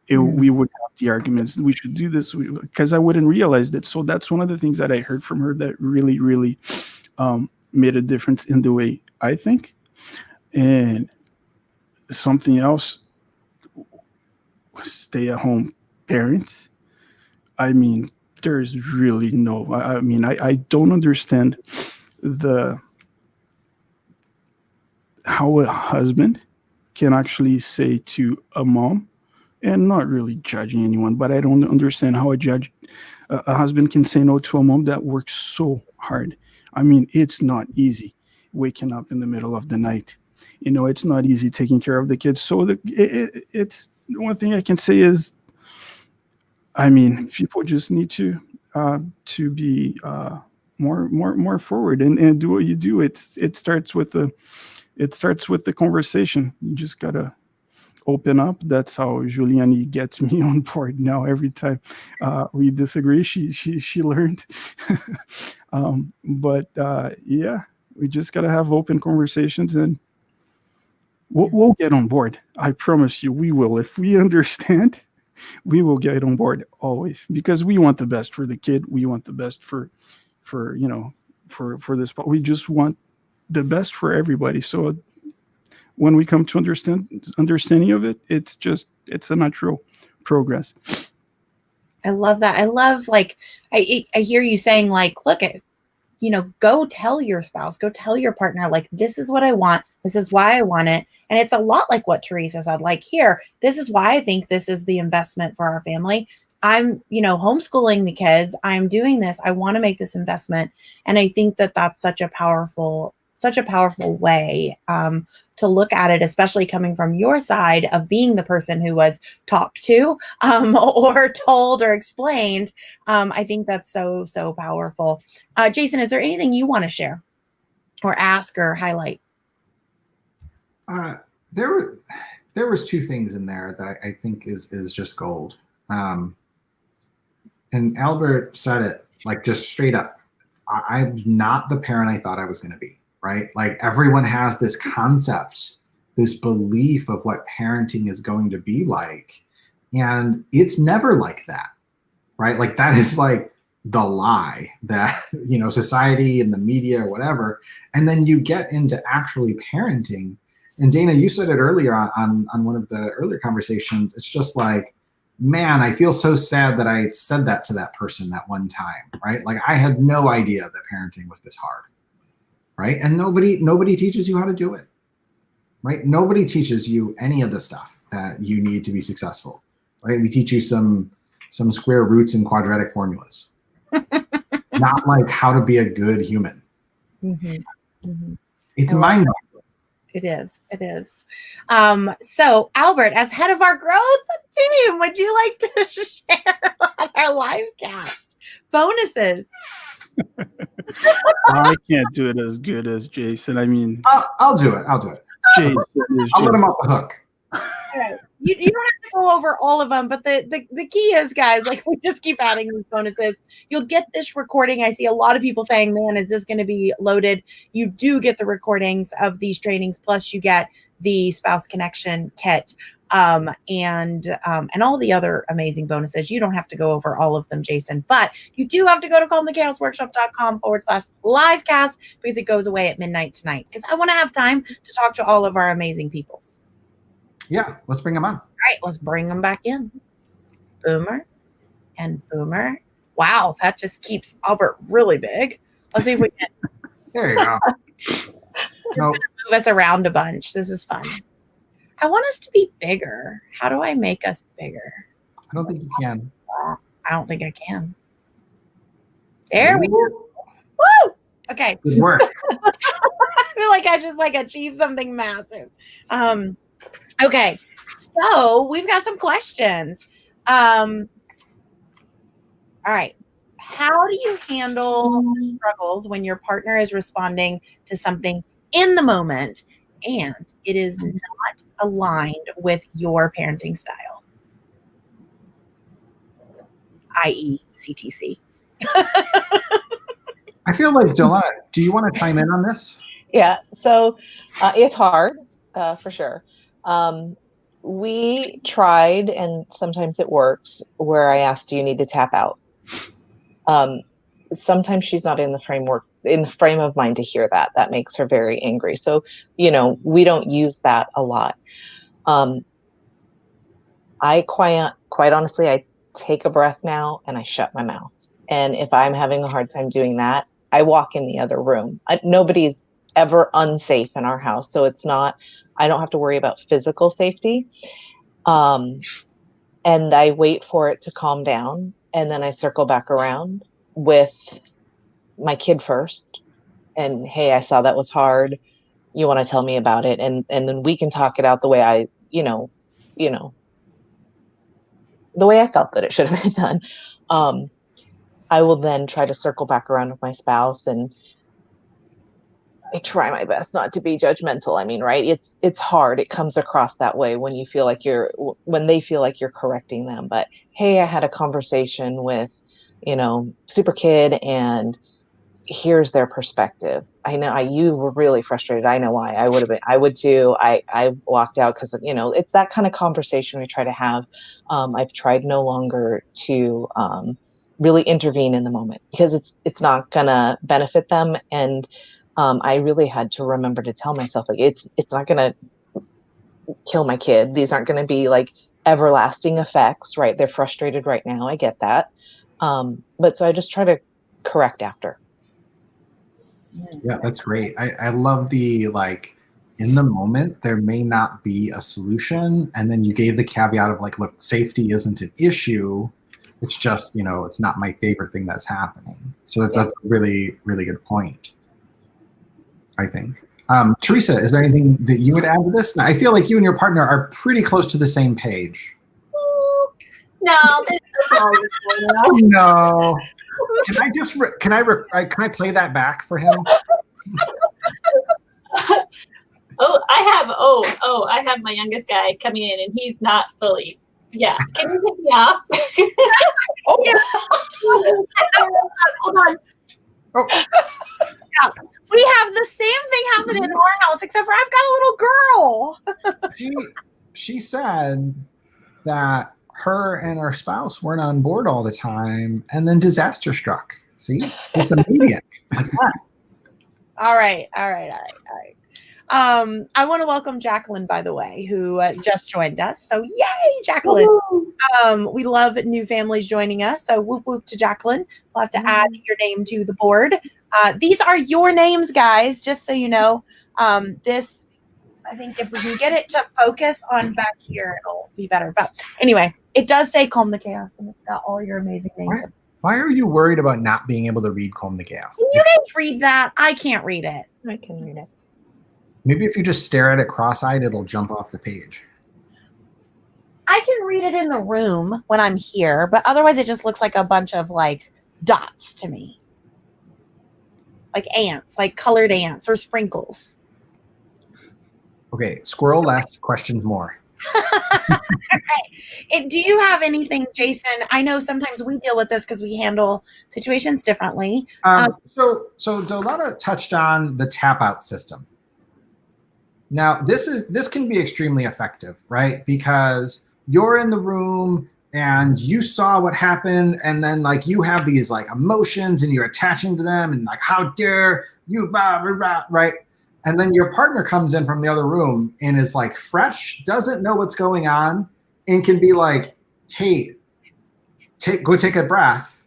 Speaker 6: We would have the arguments. We should do this because I wouldn't realize that. So that's one of the things that I heard from her that really, really made a difference in the way I think. And something else, stay-at-home parents. I mean, there's really no. I mean, I don't understand how a husband can actually say to a mom, and not really judging anyone, but I don't understand how a husband can say no to a mom that works so hard. I mean, it's not easy waking up in the middle of the night. It's not easy taking care of the kids. So it's one thing I can say is, I mean, people just need to be more forward and do what you do. It starts with the conversation. You just gotta open up. That's how Juliani gets me on board now. Every time we disagree, she learned. But yeah, we just gotta have open conversations, and we'll get on board. I promise you, we will. If we understand, we will get on board always, because we want the best for the kid. We want the best for this. But we just want the best for everybody. So when we come to understanding of it, it's a natural progress.
Speaker 1: I love that. I love, like, I hear you saying, like, look, go tell your spouse, go tell your partner, like, this is what I want. This is why I want it. And it's a lot like what Teresa said, like, here, this is why I think this is the investment for our family. I'm, homeschooling the kids. I'm doing this. I want to make this investment. And I think that that's such a powerful way to look at it, especially coming from your side of being the person who was talked to or told or explained. I think that's so, so powerful. Jason, is there anything you want to share or ask or highlight?
Speaker 2: There was two things in there that I think is just gold. And Albert said it, like, just straight up. I'm not the parent I thought I was going to be. Right? Like, everyone has this concept, this belief of what parenting is going to be like. And it's never like that, right? Like, that is like the lie that, society and the media or whatever. And then you get into actually parenting. And Dana, you said it earlier on one of the earlier conversations. It's just like, man, I feel so sad that I said that to that person that one time, right? Like, I had no idea that parenting was this hard. Right? And nobody teaches you how to do it, right? Nobody teaches you any of the stuff that you need to be successful, right? We teach you some square roots and quadratic formulas, not like how to be a good human.
Speaker 1: Mm-hmm. Mm-hmm.
Speaker 2: It's mind-boggling.
Speaker 1: It is. It is. So, Albert, as head of our growth team, would you like to share on our live cast bonuses?
Speaker 6: I can't do it as good as Jason. I mean,
Speaker 2: I'll do it.
Speaker 6: Jason
Speaker 2: I'll let him off the hook.
Speaker 1: Okay. You don't have to go over all of them, but the key is, guys, like, we just keep adding these bonuses. You'll get this recording. I see a lot of people saying, man, is this going to be loaded? You do get the recordings of these trainings, plus you get the spouse connection kit. And all the other amazing bonuses. You don't have to go over all of them, Jason, but you do have to go to calmthechaosworkshop.com/livecast, because it goes away at midnight tonight, because I want to have time to talk to all of our amazing peoples.
Speaker 2: Yeah, let's bring them on.
Speaker 1: All right, let's bring them back in. Boomer and Boomer. Wow, that just keeps Albert really big. Let's see if we can.
Speaker 2: There you go. no.
Speaker 1: Move us around a bunch. This is fun. I want us to be bigger. How do I make us bigger?
Speaker 2: I don't think you can.
Speaker 1: I don't think I can. There we go. Woo! Okay.
Speaker 2: Good work.
Speaker 1: I feel like I just like achieved something massive. Okay. So we've got some questions. All right. How do you handle struggles when your partner is responding to something in the moment and it is not aligned with your parenting style, i.e. CTC?
Speaker 2: I feel like, Delana, do you want to chime in on this?
Speaker 5: Yeah, so it's hard for sure. We tried, and sometimes it works, where I asked, do you need to tap out? Sometimes she's not in the frame of mind to hear that. That makes her very angry. So, we don't use that a lot. I quite honestly, I take a breath now and I shut my mouth. And if I'm having a hard time doing that, I walk in the other room. Nobody's ever unsafe in our house. So I don't have to worry about physical safety. And I wait for it to calm down. And then I circle back around with my kid first. And hey, I saw that was hard. You want to tell me about it? And then we can talk it out the way the way I felt that it should have been done. I will then try to circle back around with my spouse, and I try my best not to be judgmental. I mean, right? It's hard. It comes across that way when they feel like you're correcting them. But hey, I had a conversation with, super kid, and here's their perspective. I know you were really frustrated. I know why. I would too. I walked out because, it's that kind of conversation we try to have. I've tried no longer to really intervene in the moment because it's not gonna benefit them. And I really had to remember to tell myself, like, it's not gonna kill my kid. These aren't gonna be like everlasting effects, right? They're frustrated right now. I get that. But so I just try to correct after.
Speaker 2: Yeah, that's great. I love the, like, in the moment, there may not be a solution. And then you gave the caveat of, like, look, safety isn't an issue. It's just, it's not my favorite thing that's happening. So that's a really, really good point, I think. Teresa, is there anything that you would add to this? I feel like you and your partner are pretty close to the same page.
Speaker 3: No, there's
Speaker 2: No. Can I play that back for him?
Speaker 3: I have my youngest guy coming in, and he's not fully. Yeah, can you pick me off?
Speaker 1: Oh yeah. Hold on.
Speaker 2: Oh.
Speaker 1: Yeah. We have the same thing happen in our house, except for I've got a little girl.
Speaker 2: She said that her and her spouse weren't on board all the time, and then disaster struck. See, it's immediate. Like that.
Speaker 1: All right. I want to welcome Jacqueline, by the way, who just joined us. So yay, Jacqueline. We love new families joining us. So whoop whoop to Jacqueline. We'll have to add your name to the board. These are your names, guys, just so you know. This, I think if we can get it to focus on back here, it'll be better. But anyway, it does say Calm the Chaos, and it's got all your amazing names.
Speaker 2: Why are you worried about not being able to read Calm the Chaos?
Speaker 1: Can you guys read that? I can't read it.
Speaker 5: I can read it.
Speaker 2: Maybe if you just stare at it cross-eyed, it'll jump off the page.
Speaker 1: I can read it in the room when I'm here, but otherwise it just looks like a bunch of like dots to me. Like ants, like colored ants or sprinkles.
Speaker 2: Okay, squirrel less, questions more.
Speaker 1: Right. Do you have anything, Jason? I know sometimes we deal with this because we handle situations differently.
Speaker 2: So Delana touched on the tap out system. Now, this can be extremely effective, right? Because you're in the room and you saw what happened, and then like you have these like emotions and you're attaching to them and like, how dare you, blah, blah, blah, right? And then your partner comes in from the other room and is like fresh, doesn't know what's going on, and can be like, hey, go take a breath.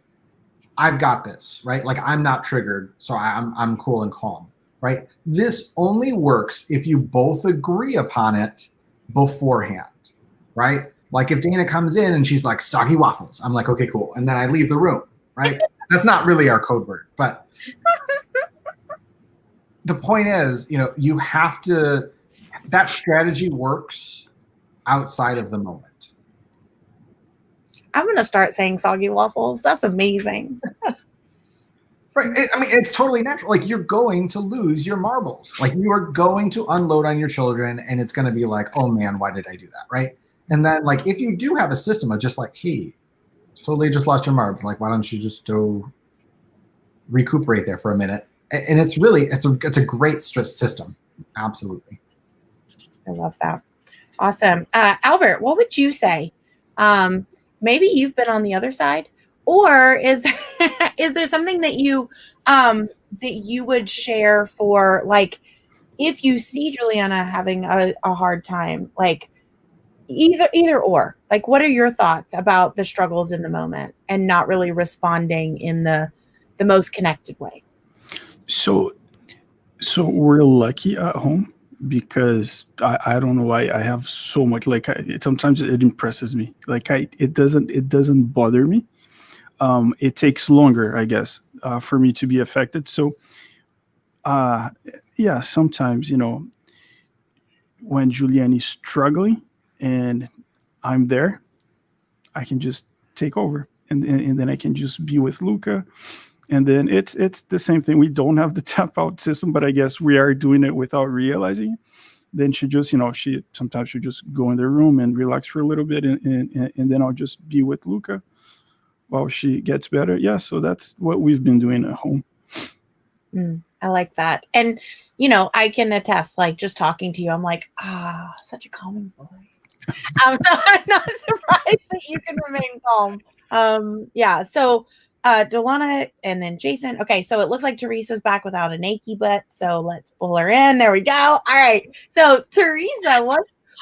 Speaker 2: I've got this, right? Like I'm not triggered, so I'm cool and calm. right? This only works if you both agree upon it beforehand, right? Like if Dana comes in and she's like, soggy waffles, I'm like, okay, cool. And then I leave the room, right? That's not really our code word, but the point is, you have to, that strategy works outside of the moment.
Speaker 1: I'm going to start saying soggy waffles. That's amazing.
Speaker 2: Right. I mean, it's totally natural. Like you're going to lose your marbles. Like you are going to unload on your children and it's going to be like, oh man, why did I do that? Right. And then like, if you do have a system of just like, hey, totally just lost your marbles. Like, why don't you just go recuperate there for a minute? And it's really, it's a great system. Absolutely.
Speaker 1: I love that. Awesome. Albert, what would you say? Maybe you've been on the other side, or is there something that you would share for, like, if you see Juliana having a hard time, like either or, like, what are your thoughts about the struggles in the moment and not really responding in the most connected way?
Speaker 6: So we're lucky at home because I don't know why I have so much, like sometimes it impresses me, like it doesn't bother me. It takes longer, I guess, for me to be affected. So yeah, sometimes, when Julianne is struggling and I'm there, I can just take over, and then I can just be with Luca. And then it's the same thing. We don't have the tap out system, but I guess we are doing it without realizing it. Then she just, she sometimes she'll just go in their room and relax for a little bit, and then I'll just be with Luca while she gets better. Yeah, so that's what we've been doing at home.
Speaker 1: I like that. And, I can attest, like, just talking to you, I'm like, such a calming boy. So I'm not surprised that you can remain calm. Yeah. So, Delana and then Jason. Okay. So it looks like Teresa's back without an achy butt. So let's pull her in. There we go. All right. So Teresa,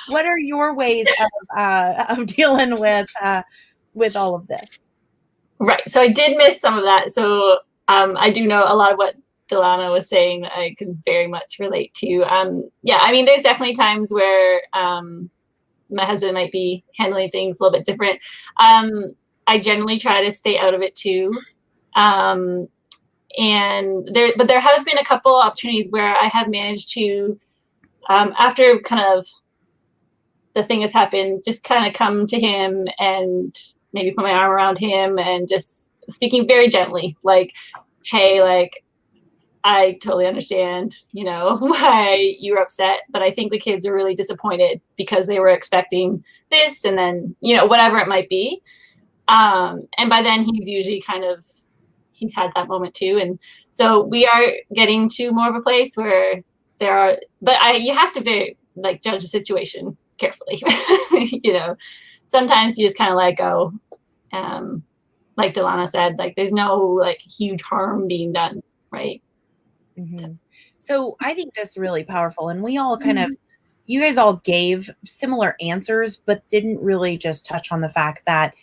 Speaker 1: what are your ways of dealing with all of this?
Speaker 3: Right. So I did miss some of that. So I do know a lot of what Delana was saying. I can very much relate to. Yeah. I mean, there's definitely times where my husband might be handling things a little bit different. I generally try to stay out of it too. But there have been a couple opportunities where I have managed to, after kind of the thing has happened, just kind of come to him and maybe put my arm around him and just speaking very gently, like, hey, like, I totally understand, why you were upset, but I think the kids are really disappointed because they were expecting this, and then, whatever it might be. And by then he's usually he's had that moment too. And so we are getting to more of a place where you have to judge the situation carefully. Sometimes you just kind of let go. Like Delana said, like there's no like huge harm being done. Right.
Speaker 1: Mm-hmm. So I think that's really powerful. And we all you guys all gave similar answers, but didn't really just touch on the fact that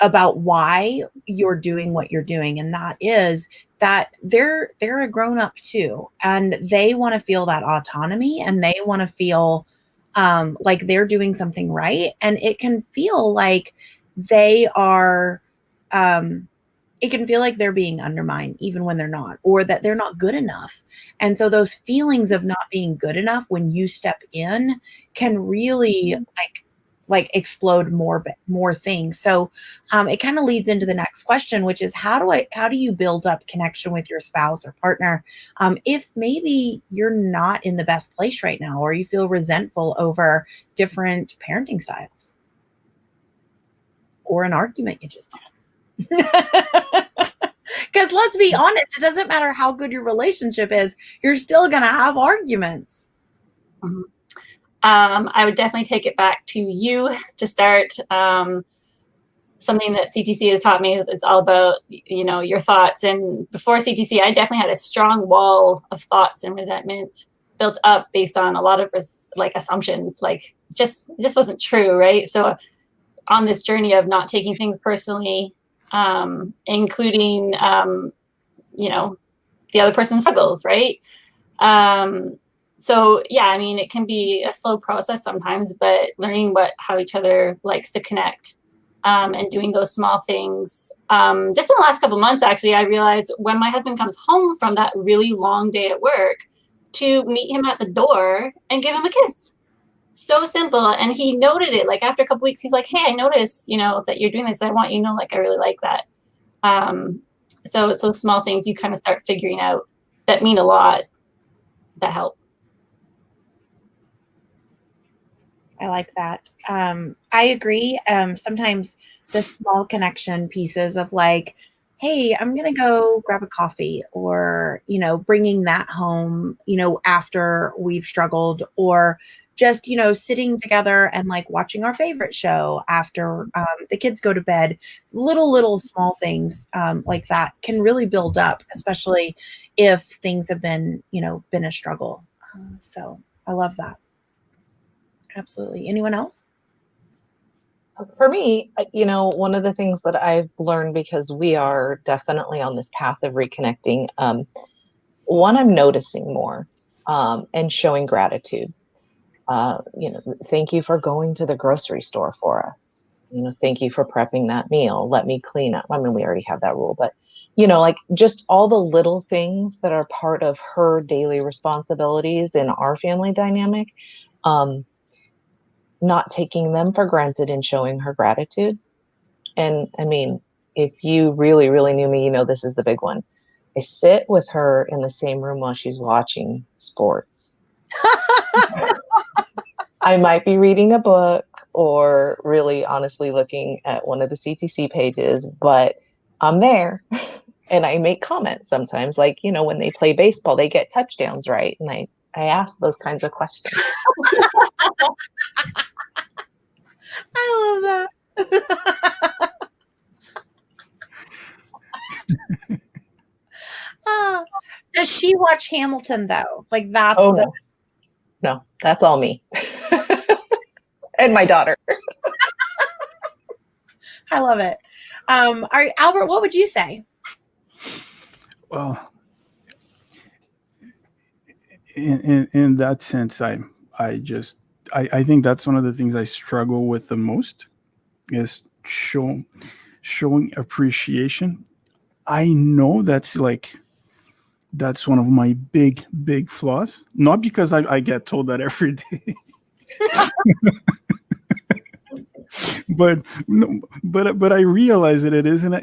Speaker 1: about why you're doing what you're doing. And that is that they're a grown up too. And they want to feel that autonomy, and they want to feel like they're doing something right. And it can feel like they are, it can feel like they're being undermined even when they're not, or that they're not good enough. And so those feelings of not being good enough when you step in can really like explode more things. So it kind of leads into the next question, which is how do you build up connection with your spouse or partner if maybe you're not in the best place right now, or you feel resentful over different parenting styles or an argument you just had? Because let's be honest, it doesn't matter how good your relationship is, you're still going to have arguments.
Speaker 3: Mm-hmm. I would definitely take it back to you to start. Something that CTC has taught me is it's all about, your thoughts. And before CTC, I definitely had a strong wall of thoughts and resentment built up based on a lot of assumptions, like just wasn't true. Right. So on this journey of not taking things personally, including, the other person's struggles. Right. So yeah, I mean, it can be a slow process sometimes, but learning how each other likes to connect, and doing those small things. Just in the last couple of months, actually, I realized when my husband comes home from that really long day at work, to meet him at the door and give him a kiss. So simple. And he noted it. Like after a couple weeks, he's like, "Hey, I noticed, that you're doing this. I want you to know, like, I really like that." So it's those small things you kind of start figuring out that mean a lot, that help.
Speaker 1: I like that. I agree. Sometimes the small connection pieces of like, hey, I'm going to go grab a coffee, or, bringing that home, after we've struggled, or just, sitting together and like watching our favorite show after the kids go to bed. Little small things like that can really build up, especially if things have been a struggle. So I love that. Absolutely. Anyone else?
Speaker 5: For me, one of the things that I've learned, because we are definitely on this path of reconnecting, one, I'm noticing more, and showing gratitude. Thank you for going to the grocery store for us. Thank you for prepping that meal. Let me clean up. I mean, we already have that rule, but like just all the little things that are part of her daily responsibilities in our family dynamic, not taking them for granted and showing her gratitude. And I mean, if you really, really knew me, this is the big one. I sit with her in the same room while she's watching sports. I might be reading a book or really honestly looking at one of the CTC pages, but I'm there. And I make comments sometimes, like, when they play baseball, they get touchdowns, right? And I ask those kinds of questions.
Speaker 1: I love that. Does she watch Hamilton though? Like that's
Speaker 5: No, that's all me. And my daughter.
Speaker 1: I love it. All right, Albert, what would you say?
Speaker 6: Well, in that sense, I think that's one of the things I struggle with the most, is showing appreciation. I know that's one of my big flaws. Not because I get told that every day, but I realize that it is, and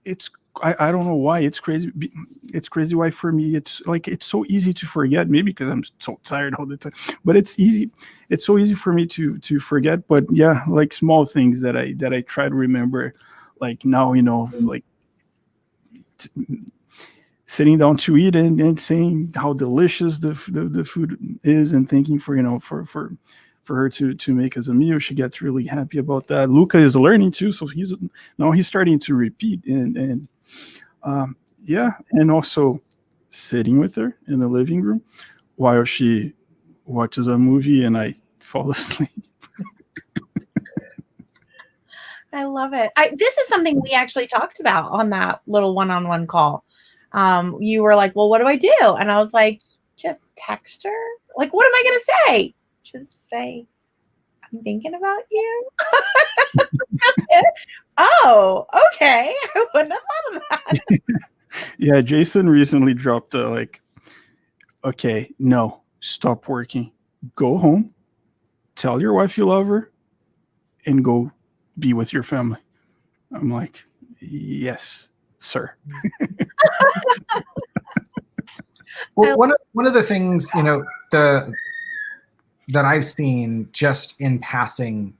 Speaker 6: it's I don't know why it's crazy. It's crazy why for me it's so easy to forget. Maybe because I'm so tired all the time. But it's easy. It's so easy for me to forget. But yeah, like small things that I try to remember. Like now, like sitting down to eat and saying how delicious the food is, and thanking for her to make us a meal. She gets really happy about that. Luca is learning too, so he's starting to repeat, and yeah, and also sitting with her in the living room while she watches a movie and I fall asleep.
Speaker 1: I love it. This is something we actually talked about on that little one-on-one call. You were like, well, what do I do? And I was like, just text her. Like, what am I going to say? Just say, I'm thinking about you. Oh, okay. I wouldn't have thought of that.
Speaker 6: Yeah, Jason recently dropped okay, no, stop working. Go home, tell your wife you love her, and go be with your family. I'm like, yes, sir.
Speaker 2: Well, one of the things that I've seen just in passing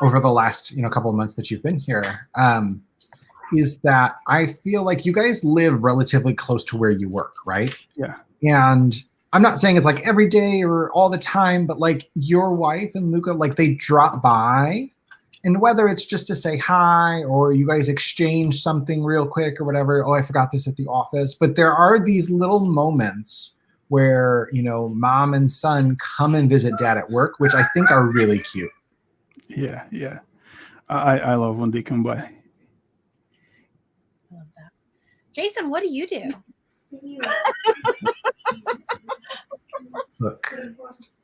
Speaker 2: over the last couple of months that you've been here is that I feel like you guys live relatively close to where you work, right?
Speaker 6: Yeah.
Speaker 2: And I'm not saying it's like every day or all the time, but like your wife and Luca, like they drop by, and whether it's just to say hi or you guys exchange something real quick or whatever. Oh, I forgot this at the office. But there are these little moments where, mom and son come and visit dad at work, which I think are really cute.
Speaker 6: Yeah. Yeah. I love when they come by.
Speaker 1: I love that. Jason, what do you do?
Speaker 2: Look,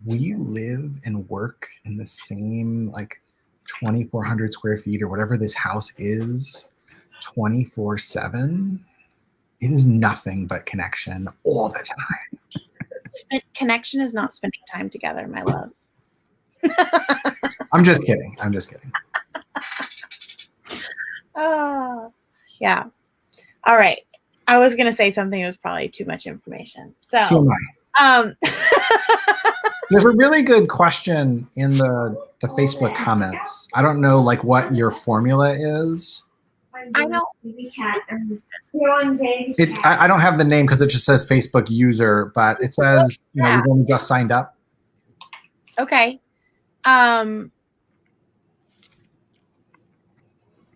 Speaker 2: we live and work in the same like 2,400 square feet or whatever this house is 24/7. It is nothing but connection all the time.
Speaker 1: Connection is not spending time together, my love.
Speaker 2: I'm just kidding. I'm just kidding.
Speaker 1: Yeah. All right. I was going to say something that was probably too much information. So,
Speaker 2: there's a really good question in the Facebook comments. I don't know like what your formula is.
Speaker 1: I know.
Speaker 2: I don't have the name because it just says Facebook user, but it says, you know, you've only just signed up.
Speaker 1: Okay.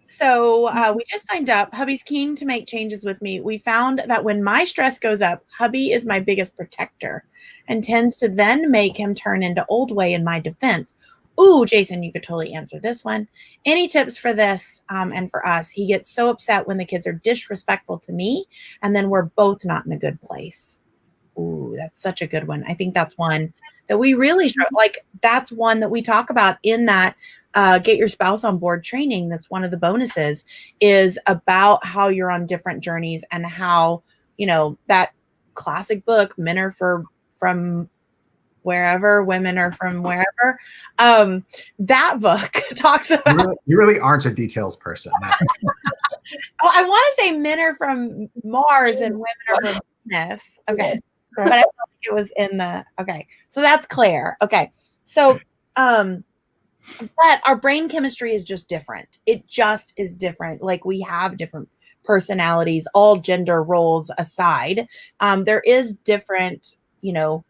Speaker 1: So we just signed up. Hubby's keen to make changes with me. We found that when my stress goes up, hubby is my biggest protector and tends to then make him turn into old way in my defense. Ooh, Jason, you could totally answer this one. Any tips for this and for us? He gets so upset when the kids are disrespectful to me, and then we're both not in a good place. Ooh, that's such a good one. I think that's one that we really like. That's one that we talk about in that get your spouse on board training. That's one of the bonuses, is about how you're on different journeys and how, you know, that classic book, Men Are from Wherever, Women Are from Wherever. That book talks about.
Speaker 2: You really aren't a details person.
Speaker 1: Oh, I want to say Men Are from Mars and Women Are from Venus. Okay. But I felt like it was in the, okay. So that's Claire. Okay. So, but our brain chemistry is just different. It just is different. Like we have different personalities, all gender roles aside. There is different, you know,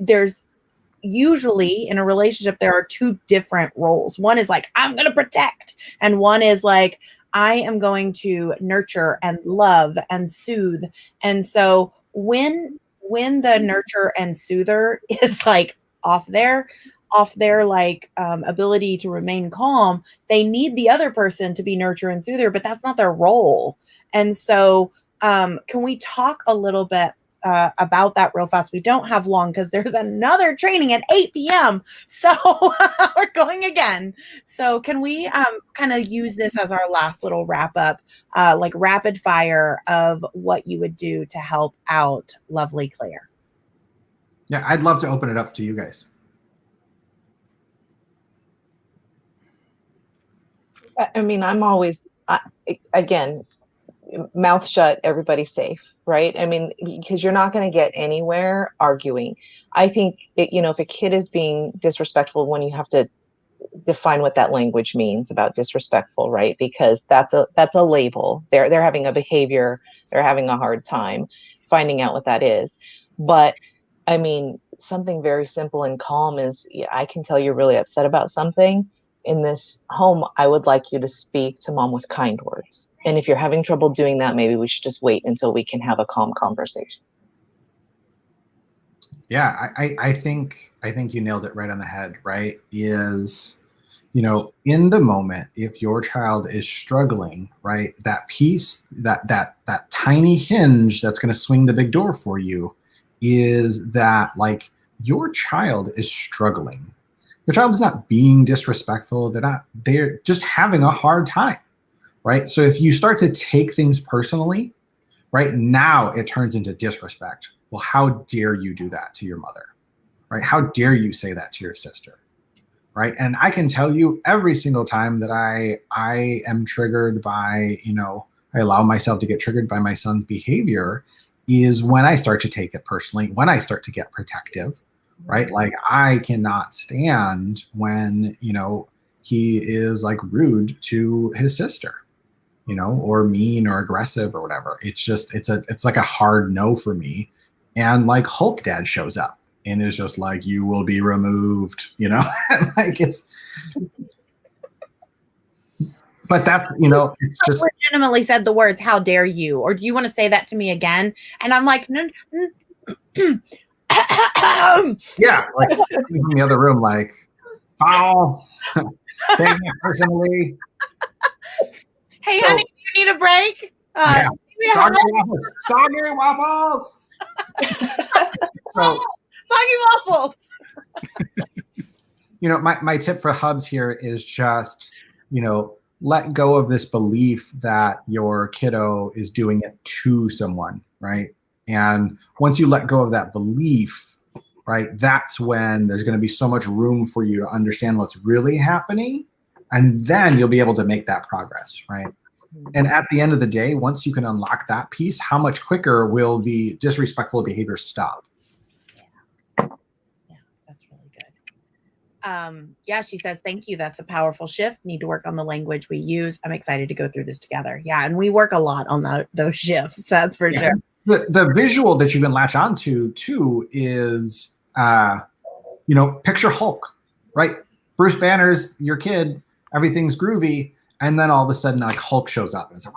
Speaker 1: there's usually in a relationship, there are two different roles. One is like, I'm going to protect. And one is like, I am going to nurture and love and soothe. And so when the nurture and soother is like off their like ability to remain calm, they need the other person to be nurture and soother, but that's not their role. And so can we talk a little bit about that real fast? We don't have long because there's another training at 8 p.m. So we're going again. So can we kind of use this as our last little wrap up, like rapid fire of what you would do to help out lovely Claire?
Speaker 2: Yeah, I'd love to open it up to you guys.
Speaker 5: I mean, I'm always, again, mouth shut, everybody's safe, right? I mean, because you're not going to get anywhere arguing. I think, if a kid is being disrespectful, when you have to define what that language means about disrespectful, right? Because that's a label. They're having a behavior, they're having a hard time finding out what that is. But I mean, something very simple and calm is, I can tell you're really upset about something. In this home, I would like you to speak to mom with kind words. And if you're having trouble doing that, maybe we should just wait until we can have a calm conversation.
Speaker 2: Yeah, I think you nailed it right on the head, right? Is, in the moment, if your child is struggling, right, that piece, that tiny hinge that's going to swing the big door for you is that, like, your child is struggling. Your child is not being disrespectful. They're just having a hard time, right? So if you start to take things personally, right, now it turns into disrespect. Well, how dare you do that to your mother, right? How dare you say that to your sister, right? And I can tell you every single time that I am triggered by, I allow myself to get triggered by my son's behavior is when I start to take it personally, when I start to get protective, right? Like I cannot stand when, he is like rude to his sister, or mean or aggressive or whatever. It's just, it's like a hard no for me. And like Hulk Dad shows up and is just like, you will be removed, like it's, but that's, it's just
Speaker 1: legitimately said the words, how dare you? Or do you want to say that to me again? And I'm like, no.
Speaker 2: Yeah, like in the other room, like, foul, taking it personally.
Speaker 1: Hey, honey, do you need a break?
Speaker 2: Yeah. Soggy waffles. Soggy waffles. So,
Speaker 1: Soggy waffles.
Speaker 2: you know, my tip for hubs here is just, you know, let go of this belief that your kiddo is doing it to someone, right? And once you let go of that belief, right, that's when there's going to be so much room for you to understand what's really happening. And then you'll be able to make that progress, right? And at the end of the day, once you can unlock that piece, how much quicker will the disrespectful behavior stop?
Speaker 1: Yeah, that's really good. Yeah, she says, thank you. That's a powerful shift. Need to work on the language we use. I'm excited to go through this together. Yeah, and we work a lot on those shifts. That's for sure.
Speaker 2: The visual that you can latch onto too is, you know, picture Hulk, right? Bruce Banner's your kid, everything's groovy, and then all of a sudden like Hulk shows up and it's like,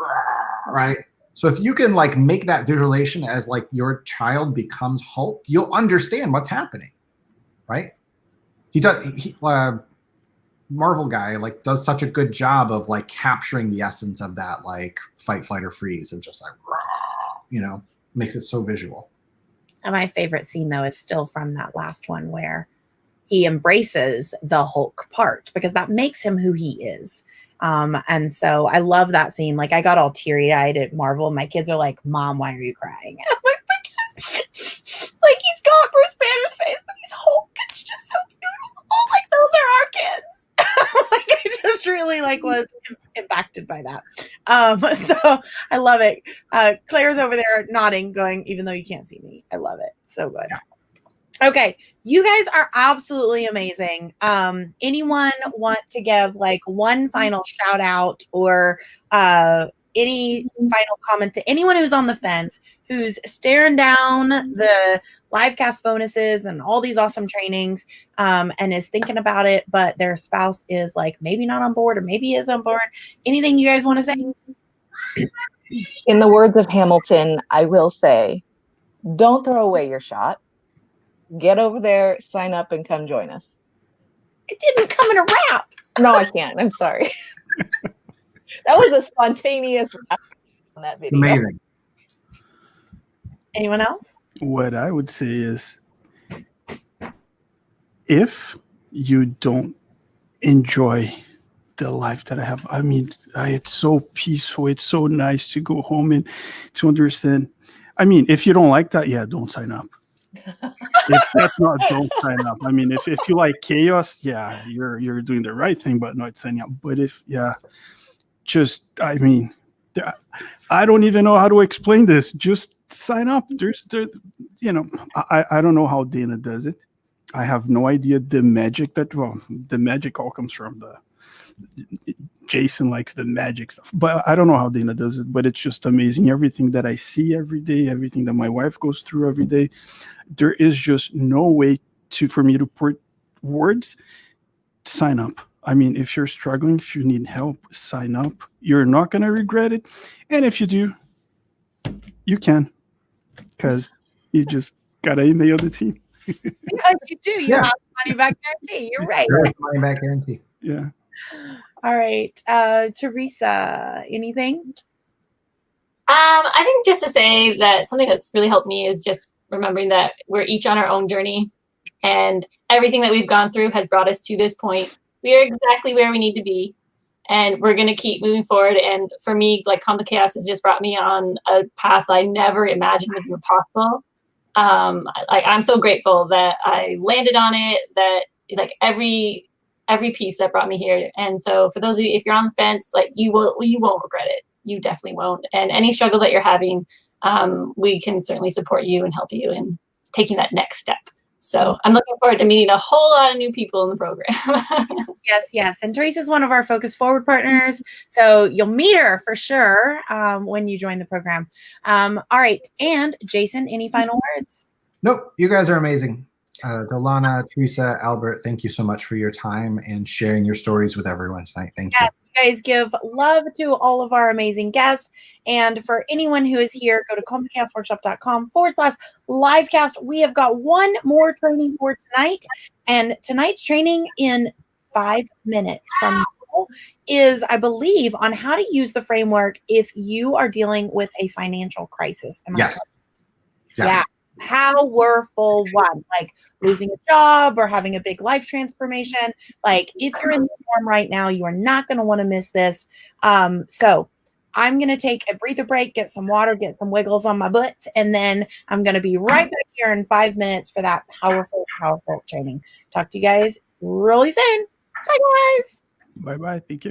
Speaker 2: right? So if you can like make that visualization as like your child becomes Hulk, you'll understand what's happening, right? Marvel guy like does such a good job of like capturing the essence of that like fight, flight, or freeze, and just like, you know, makes it so visual.
Speaker 1: And my favorite scene though is still from that last one where he embraces the Hulk part because that makes him who he is. And so I love that scene. Like I got all teary-eyed at Marvel. My kids are like, Mom, why are you crying? I'm like, because like he's got Bruce Banner's face, but he's Hulk. It's just so beautiful. Like those are our kids. Like I just really like was impacted by that. So I love it. Claire's over there nodding, going, even though you can't see me. I love it. So good. Yeah. Okay, you guys are absolutely amazing. Anyone want to give like one final shout out or any final comment to anyone who's on the fence, who's staring down the live cast bonuses and all these awesome trainings, and is thinking about it, but their spouse is like maybe not on board or maybe is on board? Anything you guys want to say?
Speaker 5: In the words of Hamilton, I will say, don't throw away your shot. Get over there, sign up, and come join us.
Speaker 1: It didn't come in a wrap.
Speaker 5: No, I can't. I'm sorry. That was a spontaneous wrap on that video.
Speaker 2: Amazing.
Speaker 1: Anyone else?
Speaker 6: What I would say is, if you don't enjoy the life that I have, I mean, it's so peaceful. It's so nice to go home and to understand. I mean, if you don't like that, yeah, don't sign up. If that's not, don't sign up. I mean, if you like chaos, yeah, you're doing the right thing, but not signing up. But if, yeah, just, I mean, I don't even know how to explain this. Just sign up. You know, I don't know how Dana does it. I have no idea the magic the magic all comes from Jason likes the magic stuff, but I don't know how Dana does it, but it's just amazing. Everything that I see every day, everything that my wife goes through every day, there is just no way for me to put words. Sign up. I mean, if you're struggling, if you need help, sign up. You're not going to regret it. And if you do, you can, because you just got to email the team.
Speaker 1: Yes, you do. You have money back guarantee. You're right.
Speaker 2: Money back guarantee.
Speaker 6: Yeah.
Speaker 1: All right. Teresa, anything?
Speaker 3: I think just to say that something that's really helped me is just remembering that we're each on our own journey, and everything that we've gone through has brought us to this point. We are exactly where we need to be, and we're going to keep moving forward. And for me, like Calm the Chaos has just brought me on a path I never imagined was even possible. I'm so grateful that I landed on it, that like every piece that brought me here. And so for those of you, if you're on the fence, like you won't regret it. You definitely won't. And any struggle that you're having, we can certainly support you and help you in taking that next step. So I'm looking forward to meeting a whole lot of new people in the program.
Speaker 1: Yes. And Teresa's one of our Focus Forward partners. So you'll meet her for sure when you join the program. All right. And Jason, any final words?
Speaker 2: Nope. You guys are amazing. Delana, Teresa, Albert, thank you so much for your time and sharing your stories with everyone tonight. Thank you.
Speaker 1: You guys give love to all of our amazing guests. And for anyone who is here, go to calmthechaosworkshop.com/livecast. We have got one more training for tonight. And tonight's training in 5 minutes from is, I believe, on how to use the framework if you are dealing with a financial crisis. Am I
Speaker 2: Yes.
Speaker 1: correct?
Speaker 2: Yes.
Speaker 1: Yeah. Powerful one, like losing a job or having a big life transformation. Like if you're in the storm right now, you are not going to want to miss this. So I'm going to take a breather break, get some water, get some wiggles on my butt, and then I'm going to be right back here in 5 minutes for that powerful, powerful training. Talk to you guys really soon. Bye, guys.
Speaker 6: Bye bye. Take care.